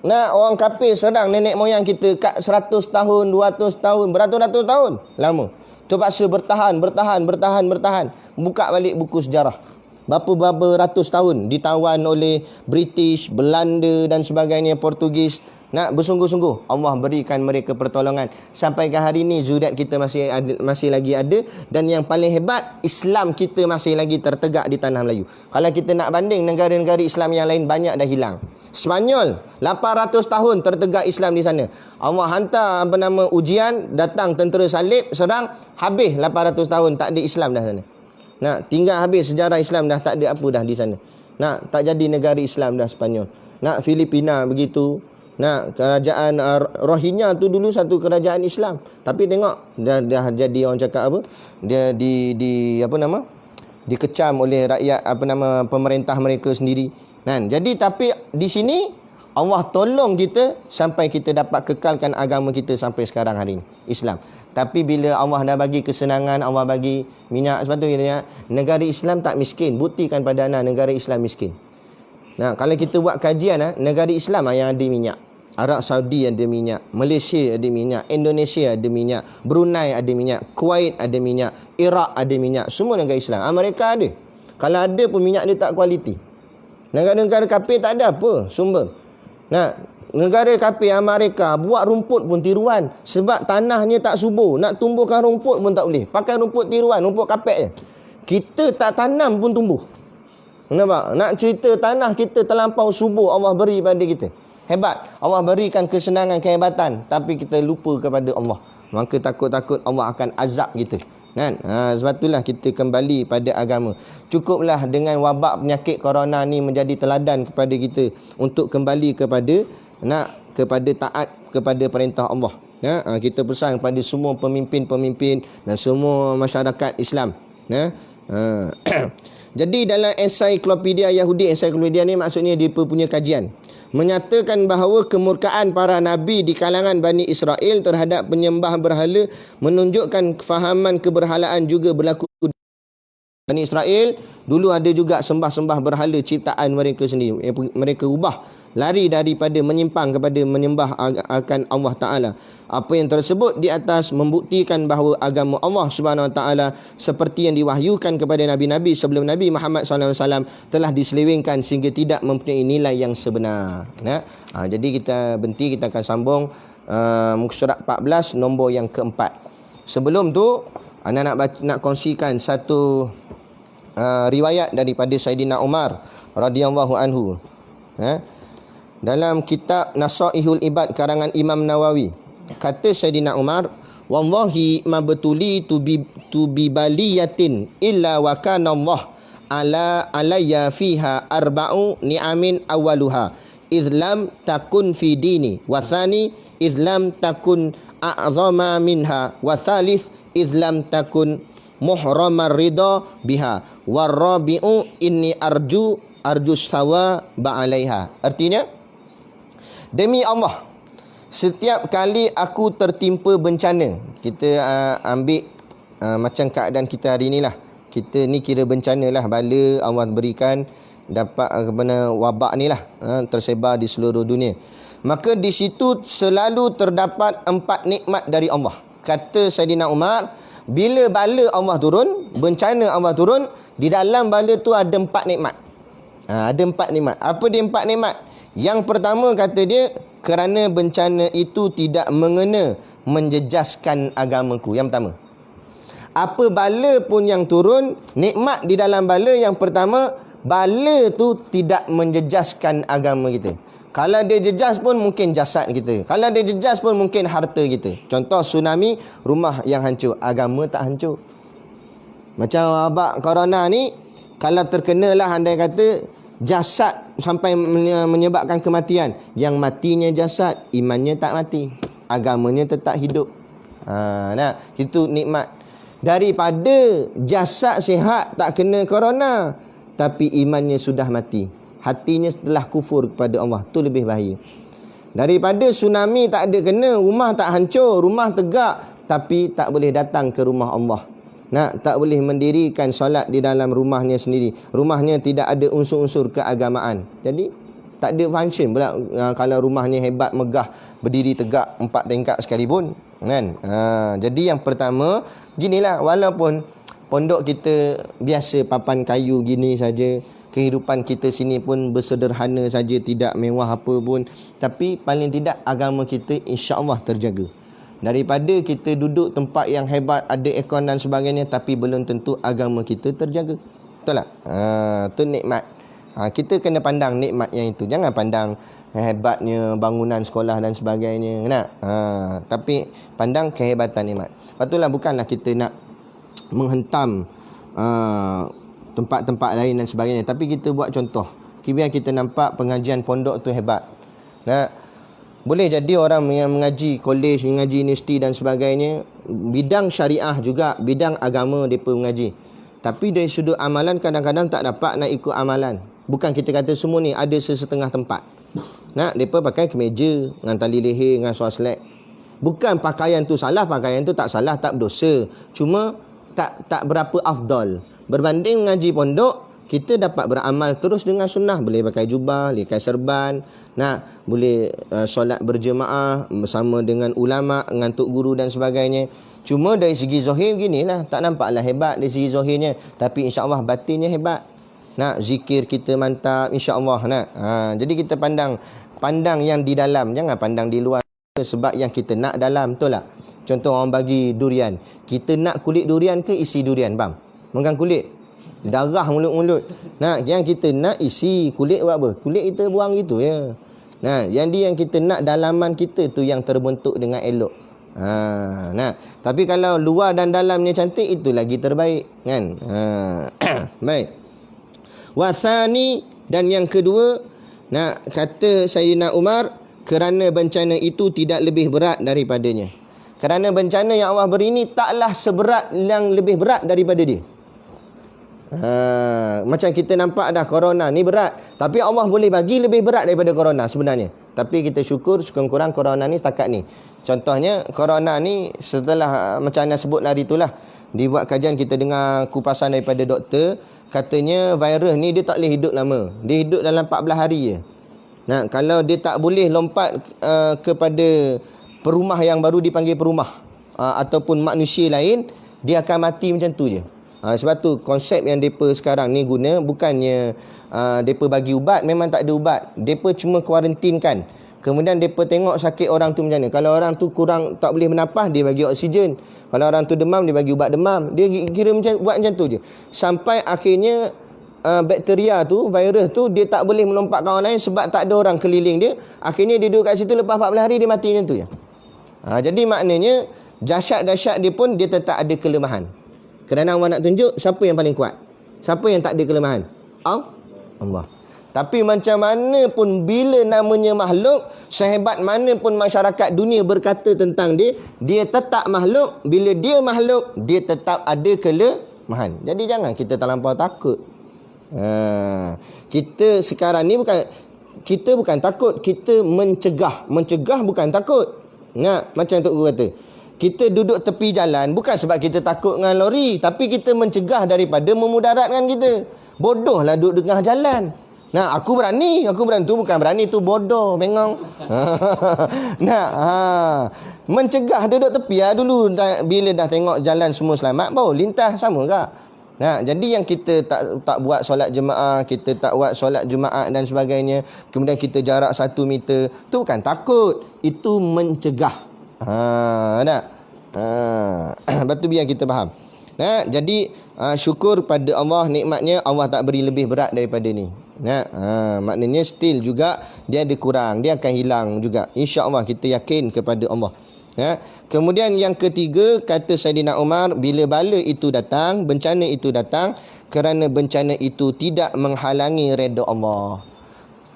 orang kafir serang nenek moyang kita kat 100 tahun, 200 tahun, beratus-ratus tahun. Lama. Terpaksa bertahan. Buka balik buku sejarah. Berapa ratus tahun ditawan oleh British, Belanda dan sebagainya, Portugis. Nak bersungguh-sungguh Allah berikan mereka pertolongan sampai ke hari ni zuriat kita masih lagi ada, dan yang paling hebat, Islam kita masih lagi tertegak di tanah Melayu. Kalau kita nak banding negara-negara Islam yang lain, banyak dah hilang. Spanyol 800 tahun tertegak Islam di sana. Allah hantar ujian, datang tentera salib serang, habis 800 tahun tak ada Islam dah sana. Nak tinggal habis sejarah Islam, dah tak ada apa dah di sana. Nak tak jadi negara Islam dah Spanyol. Nak Filipina begitu. Nah, kerajaan Rohingya tu dulu satu kerajaan Islam. Tapi tengok dah jadi orang cakap apa? Dia dikecam oleh rakyat pemerintah mereka sendiri. Kan? Jadi tapi di sini Allah tolong kita sampai kita dapat kekalkan agama kita sampai sekarang hari ini, Islam. Tapi bila Allah dah bagi kesenangan, Allah bagi minyak, sebab tu kita negara Islam tak miskin. Buktikan pada anda negara Islam miskin. Nah, kalau kita buat kajian, negara Islam yang ada minyak. Arab Saudi ada minyak, Malaysia ada minyak, Indonesia ada minyak, Brunei ada minyak, Kuwait ada minyak, Iraq ada minyak, semua negara Islam. Amerika ada. Kalau ada pun minyak dia tak kualiti. Negara-negara kafir tak ada apa sumber. Nah, negara kafir Amerika buat rumput pun tiruan sebab tanahnya tak subur. Nak tumbuhkan rumput pun tak boleh. Pakai rumput tiruan, rumput kapek je. Kita tak tanam pun tumbuh. Nampak? Nak cerita tanah kita terlampau subur Allah beri pada kita. Hebat. Allah berikan kesenangan, kehebatan, tapi kita lupa kepada Allah. Maka takut-takut Allah akan azab kita. Kan? Sebab itulah kita kembali pada agama. Cukuplah dengan wabak penyakit corona ni menjadi teladan kepada kita untuk kembali kepada taat kepada perintah Allah. Kita pesan kepada semua pemimpin-pemimpin dan semua masyarakat Islam. Jadi dalam ensiklopedia Yahudi, ensiklopedia ni maksudnya dia punya kajian, menyatakan bahawa kemurkaan para nabi di kalangan Bani Israel terhadap penyembah berhala menunjukkan kefahaman keberhalaan juga berlaku. Bani Israel dulu ada juga sembah-sembah berhala ciptaan mereka sendiri. Mereka ubah, lari daripada menyimpang kepada menyembah akan Allah Ta'ala. Apa yang tersebut di atas membuktikan bahawa agama Allah Subhanahu Wa Ta'ala seperti yang diwahyukan kepada Nabi-Nabi sebelum Nabi Muhammad SAW telah diselewengkan sehingga tidak mempunyai nilai yang sebenar. Jadi kita berhenti, kita akan sambung muka surat 14 nombor yang keempat. Sebelum tu anak nak kongsikan satu riwayat daripada Saidina Umar radhiyallahu anhu. Dalam kitab Nasaihul Ibad karangan Imam Nawawi, kata Saidina Umar, wallahi ma betuli tu bi baliyatin illa wa kana Allah alayya fiha arba'u ni'amin awaluha idlam takun fi dini wa thani idlam takun a'zama minha wa thalith idlam takun muhramar ridha biha warabi'u inni arju sawa ba'alaiha. Artinya, demi Allah, setiap kali aku tertimpa bencana, kita ambil macam keadaan kita hari ni lah. Kita ni kira bencana lah, bala Allah berikan, dapat wabak ni lah, tersebar di seluruh dunia. Maka di situ selalu terdapat 4 nikmat dari Allah. Kata Saidina Umar, bila bala Allah turun, bencana Allah turun, di dalam bala tu ada 4 nikmat. Ada 4 nikmat. Apa dia 4 nikmat? Yang pertama kata dia, kerana bencana itu tidak mengena menjejaskan agamaku. Yang pertama. Apa bala pun yang turun, nikmat di dalam bala yang pertama, bala tu tidak menjejaskan agama kita. Kalau dia jejas pun mungkin jasad kita. Kalau dia jejas pun mungkin harta kita. Contoh tsunami, rumah yang hancur, agama tak hancur. Macam wabak corona ni, kalau terkenalah andai kata jasad sampai menyebabkan kematian, yang matinya jasad, imannya tak mati, agamanya tetap hidup. Nah, itu nikmat. Daripada jasad sihat tak kena corona, tapi imannya sudah mati, hatinya telah kufur kepada Allah, tu lebih bahaya. Daripada tsunami tak ada kena, rumah tak hancur, rumah tegak, tapi tak boleh datang ke rumah Allah. Tak boleh mendirikan solat di dalam rumahnya sendiri. Rumahnya tidak ada unsur-unsur keagamaan. Jadi tak ada function pula kalau rumahnya hebat, megah, berdiri tegak 4 tingkat sekalipun, kan? Jadi yang pertama, ginilah, walaupun pondok kita biasa papan kayu gini saja, kehidupan kita sini pun bersederhana saja, tidak mewah apa pun, tapi paling tidak agama kita insya-Allah terjaga. Daripada kita duduk tempat yang hebat, ada aircon dan sebagainya, tapi belum tentu agama kita terjaga. Betul tak? Itu nikmat. Kita kena pandang nikmat yang itu. Jangan pandang hebatnya bangunan sekolah dan sebagainya. Tapi pandang kehebatan nikmat. Patutlah bukanlah kita nak menghentam tempat-tempat lain dan sebagainya, tapi kita buat contoh. Biar kita nampak pengajian pondok tu hebat. Boleh jadi orang yang mengaji kolej, mengaji universiti dan sebagainya, bidang syariah juga, bidang agama mereka mengaji. Tapi dari sudut amalan kadang-kadang tak dapat nak ikut amalan. Bukan kita kata semua ni, ada sesetengah tempat. Mereka pakai kemeja dengan tali leher, dengan swaslek. Bukan pakaian tu salah, pakaian tu tak salah, tak berdosa. Cuma tak berapa afdal. Berbanding mengaji pondok, kita dapat beramal terus dengan sunnah. Boleh pakai jubah, boleh pakai serban, boleh solat berjemaah bersama dengan ulama, dengan tok guru dan sebagainya. Cuma dari segi zahir beginilah, tak nampaklah hebat dari segi zahirnya, tapi insya-Allah batinnya hebat. Zikir kita mantap insya-Allah. Jadi kita pandang yang di dalam, jangan pandang di luar. Sebab yang kita nak dalam, betul tak? Contoh orang bagi durian, kita nak kulit durian ke isi durian, bang? Megang kulit, darah mulut-mulut. Yang kita nak isi kulit buat apa? Kulit kita buang gitu ya. Yang kita nak dalaman kita tu yang terbentuk dengan elok. Tapi kalau luar dan dalamnya cantik, itu lagi terbaik, kan? Baik. Wasani, dan yang kedua, kata Sayyidina Umar, kerana bencana itu tidak lebih berat daripadanya. Kerana bencana yang Allah beri ni taklah seberat yang lebih berat daripada dia. Macam kita nampak dah, corona ni berat, tapi Allah boleh bagi lebih berat daripada corona sebenarnya. Tapi kita syukur kurang corona ni setakat ni. Contohnya corona ni, setelah macam anda sebut hari itulah, dibuat kajian, kita dengar kupasan daripada doktor, katanya virus ni dia tak boleh hidup lama. Dia hidup dalam 14 hari je. Kalau dia tak boleh lompat kepada perumah yang baru dipanggil perumah, ataupun manusia lain, dia akan mati macam tu je. Sebab tu konsep yang mereka sekarang ni guna, bukannya mereka bagi ubat, memang tak ada ubat. Mereka cuma kuarantinkan. Kemudian mereka tengok sakit orang tu macam mana. Kalau orang tu kurang, tak boleh bernafas, dia bagi oksigen. Kalau orang tu demam, dia bagi ubat demam. Dia kira buat macam tu je. Sampai akhirnya bakteria tu, virus tu, dia tak boleh melompat ke orang lain sebab tak ada orang keliling dia. Akhirnya dia duduk kat situ, lepas 14 hari dia mati macam tu je. Jadi maknanya dahsyat-dahsyat dia pun dia tetap ada kelemahan. Kerana Allah nak tunjuk siapa yang paling kuat, siapa yang tak ada kelemahan. Allah. Tapi macam mana pun, bila namanya makhluk, sehebat mana pun masyarakat dunia berkata tentang dia, dia tetap makhluk. Bila dia makhluk, dia tetap ada kelemahan. Jadi jangan kita terlampau takut. Kita sekarang ni bukan takut, kita mencegah. Mencegah bukan takut. Macam Tok Guru kata, kita duduk tepi jalan bukan sebab kita takut dengan lori, tapi kita mencegah daripada memudaratkan kita. Bodohlah duduk tengah jalan. Nah, aku berani tu bukan berani, tu bodoh, bengong. Mencegah duduk tepi dulu. Bila dah tengok jalan semua selamat, baru lintas, sama tak? Nah, jadi yang kita tak buat solat jemaah, kita tak buat solat Jumaat dan sebagainya, kemudian kita jarak 1 meter, tu bukan takut, itu mencegah. Lepas tu biar kita faham. Jadi syukur pada Allah, nikmatnya Allah tak beri lebih berat daripada ni. Maknanya still juga dia ada kurang, dia akan hilang juga. InsyaAllah kita yakin kepada Allah. Kemudian yang ketiga, kata Saidina Umar, bila bala itu datang, bencana itu datang, kerana bencana itu tidak menghalangi redha Allah.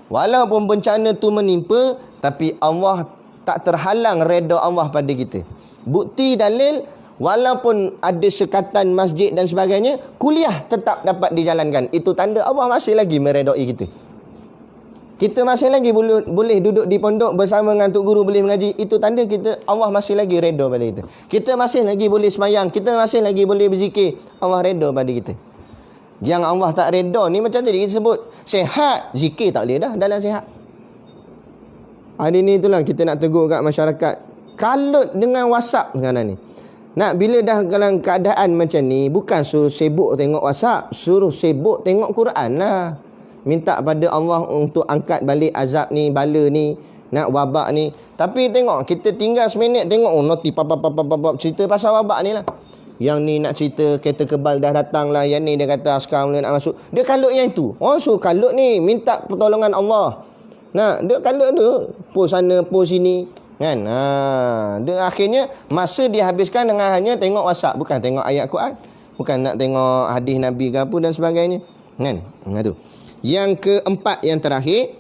Walaupun bencana tu menimpa, tapi Allah tak terhalang redha Allah pada kita. Bukti dalil, walaupun ada sekatan masjid dan sebagainya, kuliah tetap dapat dijalankan. Itu tanda Allah masih lagi meredai kita. Kita masih lagi boleh duduk di pondok bersama dengan Tok Guru, boleh mengaji. Itu tanda kita, Allah masih lagi reda pada kita. Kita masih lagi boleh semayang, kita masih lagi boleh berzikir, Allah reda pada kita. Yang Allah tak reda ni macam tadi kita sebut, sehat, zikir tak boleh dah dalam sehat. Hari ni itulah kita nak tegur kat masyarakat, kalut dengan WhatsApp sekarang ni. Bila dah dalam keadaan macam ni, bukan suruh sibuk tengok WhatsApp, suruh sibuk tengok Quran lah. Minta pada Allah untuk angkat balik azab ni, bala ni, wabak ni. Tapi tengok, kita tinggal seminit tengok, noti cerita pasal wabak ni lah. Yang ni nak cerita kereta kebal dah datang lah, yang ni dia kata askar mula nak masuk. Dia kalut yang itu. Suruh kalut ni, minta pertolongan Allah. Dia kalut tu, post sana, post sini. Kan? Dia akhirnya masa dia habiskan dengan hanya tengok WhatsApp, bukan tengok ayat Quran, bukan nak tengok hadis Nabi ke apa dan sebagainya. Kan? Tu. Yang keempat, yang terakhir,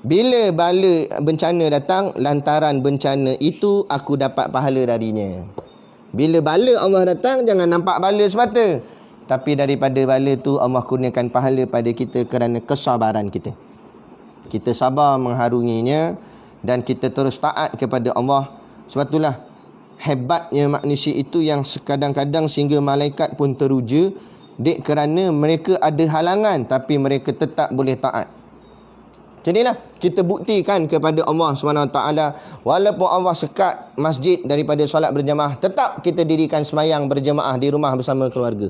bila bala bencana datang, lantaran bencana itu aku dapat pahala darinya. Bila bala Allah datang, jangan nampak bala semata, tapi daripada bala tu Allah kurniakan pahala pada kita kerana kesabaran kita. Kita sabar mengharunginya dan kita terus taat kepada Allah. Sebab itulah hebatnya manusia itu yang kadang-kadang sehingga malaikat pun teruja, kerana mereka ada halangan tapi mereka tetap boleh taat. Jadilah kita buktikan kepada Allah SWT, walaupun Allah sekat masjid daripada solat berjamaah, tetap kita dirikan semayang berjamaah di rumah bersama keluarga.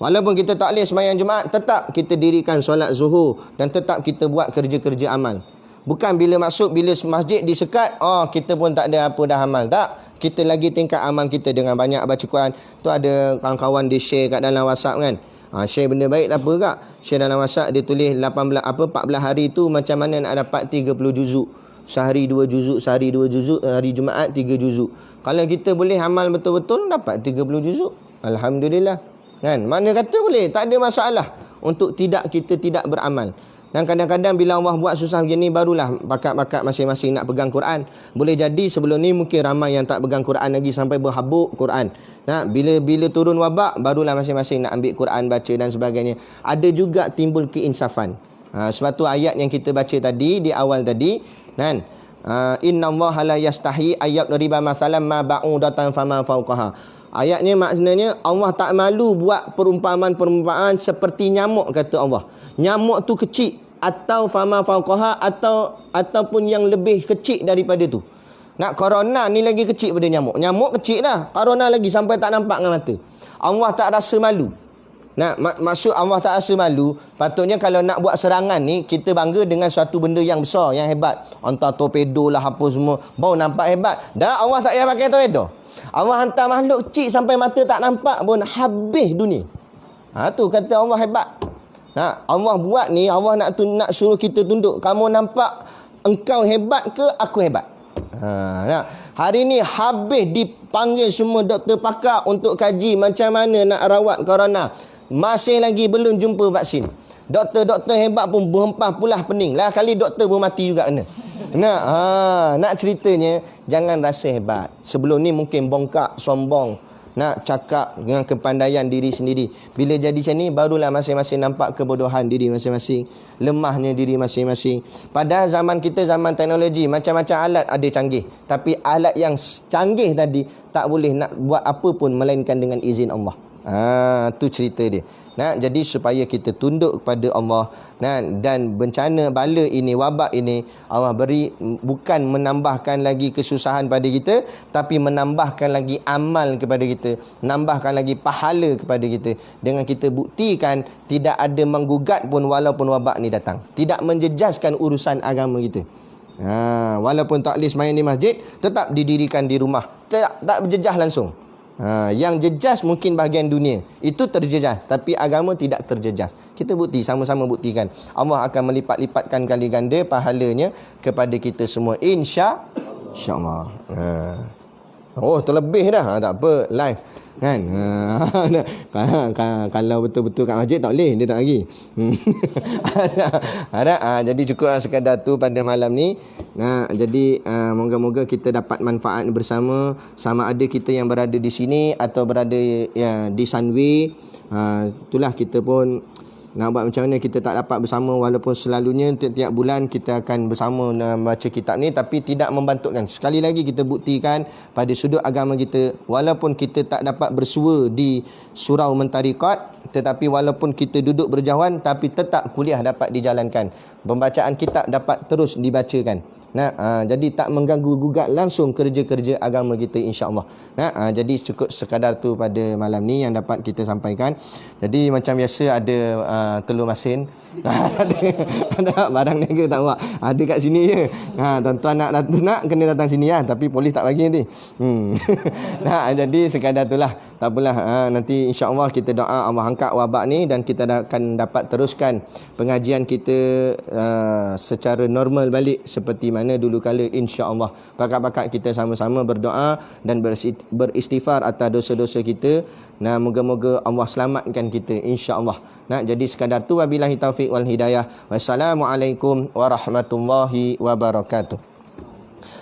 Walaupun kita tak boleh semayang Jumaat, tetap kita dirikan solat zuhur dan tetap kita buat kerja-kerja amal. Bukan bila masuk, bila masjid disekat, kita pun tak ada apa dah amal. Tak. Kita lagi tingkat amal kita dengan banyak baca Quran. Tu ada kawan-kawan dia share kat dalam WhatsApp kan. Share benda baik tak apa kak. Share dalam WhatsApp, dia tulis 14 hari tu macam mana nak dapat 30 juzuk. Sehari 2 juzuk, sehari 2 juzuk, hari Jumaat 3 juzuk. Kalau kita boleh amal betul-betul, dapat 30 juzuk. Alhamdulillah. Kan? Mana kata boleh, tak ada masalah untuk kita tidak beramal. Dan kadang-kadang bila Allah buat susah begini, barulah bakat-bakat masing-masing nak pegang Quran. Boleh jadi sebelum ni mungkin ramai yang tak pegang Quran lagi sampai berhabuk Quran. Bila turun wabak, barulah masing-masing nak ambil Quran, baca dan sebagainya. Ada juga timbul keinsafan. Sebab tu ayat yang kita baca tadi, di awal tadi, kan? Innallaha la yastahi ayyadriba mathalan ma ba'udatan fama fawqaha. Ayatnya maknanya Allah tak malu buat perumpamaan-perumpamaan seperti nyamuk, kata Allah. Nyamuk tu kecil atau fama fauqaha ataupun yang lebih kecil daripada tu. Corona ni lagi kecil pada nyamuk. Nyamuk kecil dah. Corona lagi sampai tak nampak dengan mata. Allah tak rasa malu. Maksud Allah tak rasa malu, patutnya kalau nak buat serangan ni, kita bangga dengan suatu benda yang besar, yang hebat. Hantar torpedo lah apa semua, baru nampak hebat. Dah Allah tak payah pakai torpedo. Allah hantar makhluk kecil sampai mata tak nampak pun habis dunia. Tu kata Allah hebat. Allah buat ni, Allah nak suruh kita tunduk. Kamu nampak engkau hebat ke aku hebat? Hari ni habis dipanggil semua doktor pakar untuk kaji macam mana nak rawat corona. Masih lagi belum jumpa vaksin. Doktor-doktor hebat pun berhempah pulah pening. Lah kali doktor pun mati juga kena. Nak ceritanya, jangan rasa hebat. Sebelum ni mungkin bongkak, sombong. nak cakap dengan kepandaian diri sendiri. Bila jadi macam ni, barulah masing-masing nampak kebodohan diri masing-masing, lemahnya diri masing-masing. Pada zaman kita, zaman teknologi, macam-macam alat ada canggih, tapi alat yang canggih tadi tak boleh nak buat apa pun melainkan dengan izin Allah. Tu cerita dia. Jadi supaya kita tunduk kepada Allah, dan bencana bala ini, wabak ini Allah beri bukan menambahkan lagi kesusahan pada kita, tapi menambahkan lagi amal kepada kita, menambahkan lagi pahala kepada kita, dengan kita buktikan tidak ada menggugat pun walaupun wabak ni datang, tidak menjejaskan urusan agama kita. Walaupun taklis main di masjid, tetap didirikan di rumah, tak berjejah langsung. Yang jejas mungkin bahagian dunia itu terjejas, tapi agama tidak terjejas. Kita bukti, sama-sama buktikan. Allah akan melipat-lipatkan kali ganda pahalanya kepada kita semua, insya-Allah. Terlebih dah. Tak apa, live kan. Kalau betul-betul kat masjid tak boleh, dia tak lagi. Jadi cukup sekadar tu pada malam ni. Jadi moga-moga kita dapat manfaat bersama, sama ada kita yang berada di sini atau berada di Sunway. Itulah, kita pun nak buat macam mana kita tak dapat bersama, walaupun selalunya tiap-tiap bulan kita akan bersama baca kitab ni, tapi tidak membantukan. Sekali lagi kita buktikan pada sudut agama kita, walaupun kita tak dapat bersua di surau mentarikat, tetapi walaupun kita duduk berjauhan, tapi tetap kuliah dapat dijalankan, pembacaan kitab dapat terus dibacakan. Jadi tak mengganggu gugat langsung kerja-kerja agama kita, insya-Allah. Jadi cukup sekadar tu pada malam ni yang dapat kita sampaikan. Jadi macam biasa ada telur masin. Ada barang niaga tak buat, ada kat sini je. Tuan-tuan nak kena datang sini lah, tapi polis tak bagi nanti. Jadi sekadar itulah, tak apalah. Nanti insya-Allah kita doa Allah angkat wabak ni, dan kita akan dapat teruskan pengajian kita secara normal balik seperti mana dulu kala, insya-Allah. Bakat-bakat kita sama-sama berdoa dan beristighfar atas dosa-dosa kita. Moga-moga Allah selamatkan kita, insya-Allah. Jadi sekadar tu, wabillahi taufik wal hidayah. Wassalamualaikum warahmatullahi wabarakatuh.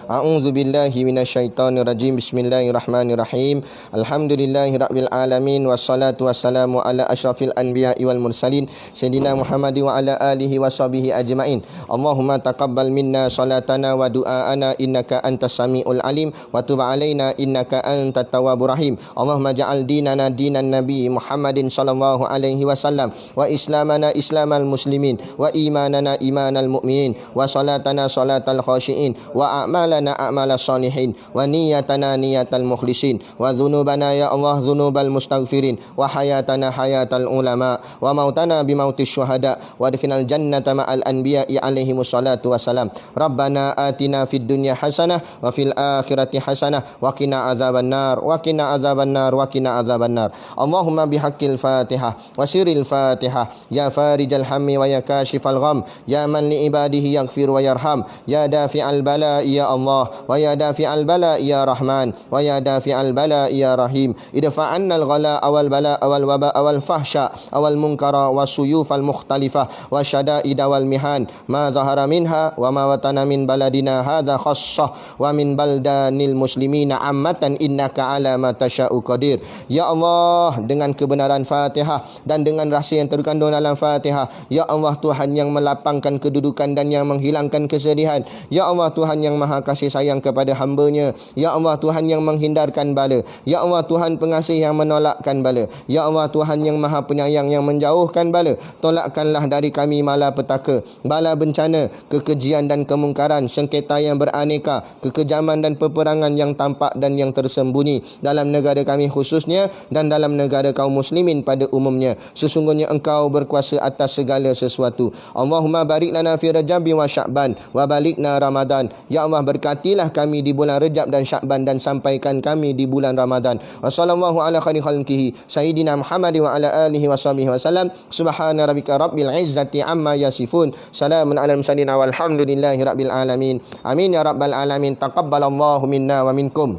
A'udzu billahi minasyaitonir rajim. Bismillahirrahmanirrahim. Alhamdulillahirabbil alamin, wassalatu wassalamu ala asyrafil anbiya'i wal mursalin sayyidina Muhammad wa ala alihi washabihi ajmain. Allahumma taqabbal minna salatana wa du'aana innaka antas samiul alim, wa tub alaina innaka antat tawwabur rahim. Allahumma ja'al dinana dinan nabi Muhammadin sallallahu alaihi wasallam, wa islamana islamal muslimin, wa imanana imanal mu'minin, wa salatana salatal khashiin, wa a'malana a'mal salihin, wa niyatana niyatal mukhlisin, wa dhunubana ya Allah dhunubal mustaghfirin, wa hayatana hayatal ulama, wa mautana bimautis syuhada, wa adkhilnal jannata ma'al anbiya'i alaihi wassalatu wassalam. Rabbana atina fid dunya hasanah wa fil akhirati hasanah wa qina adzaban nar, wa qina adzaban nar, wa qina adzaban nar. Allahumma bihaqqil Fatihah wa sirril Fatihah, ya farijal hammi wa ya kashifal gham, ya man li ibadihi yaghfir wa yarham, ya dafi'al bala'i ya Allah, wa ya dafi'al bala'i ya Rahman, wa ya dafi'al bala'i ya Rahim. Idfa' annal ghala awal bala awal waba awal fahsya awal munkara wasuyufal mukhtalifah wa syada'id wal mihan ma zahara minha wa ma watana min baladina hadza khassah wa min baldanil muslimina ammatan innaka ala ma tasya'u qadir. Ya Allah, dengan kebenaran Fatihah dan dengan rahsia yang terkandung dalam Fatihah, ya Allah Tuhan yang melapangkan kedudukan dan yang menghilangkan kesedihan, ya Allah Tuhan yang maha kasih sayang kepada hamba-Nya, ya Allah Tuhan yang menghindarkan bala, ya Allah Tuhan pengasih yang menolakkan bala, ya Allah Tuhan yang maha penyayang yang menjauhkan bala. Tolakkanlah dari kami malapetaka, bala bencana, kekejian dan kemungkaran, sengketa yang beraneka, kekejaman dan peperangan yang tampak dan yang tersembunyi dalam negara kami khususnya, dan dalam negara kaum muslimin pada umumnya. Sesungguhnya Engkau berkuasa atas segala sesuatu. Allahumma barik lana fi Rajab wa Sya'ban wa balikna Ramadan. Ya Allah, berkatilah kami di bulan Rajab dan Sya'ban, dan sampaikan kami di bulan Ramadan. Wa sallallahu ala khairi khalqihi sayyidina Muhammad wa ala alihi washabihi wasallam. Subhana rabbika rabbil izzati amma yasifun. Salamun alal mursalin walhamdulillahi rabbil alamin. Amin ya rabbal alamin. Taqabbalallahu minna wa minkum.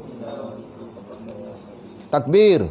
Takbir.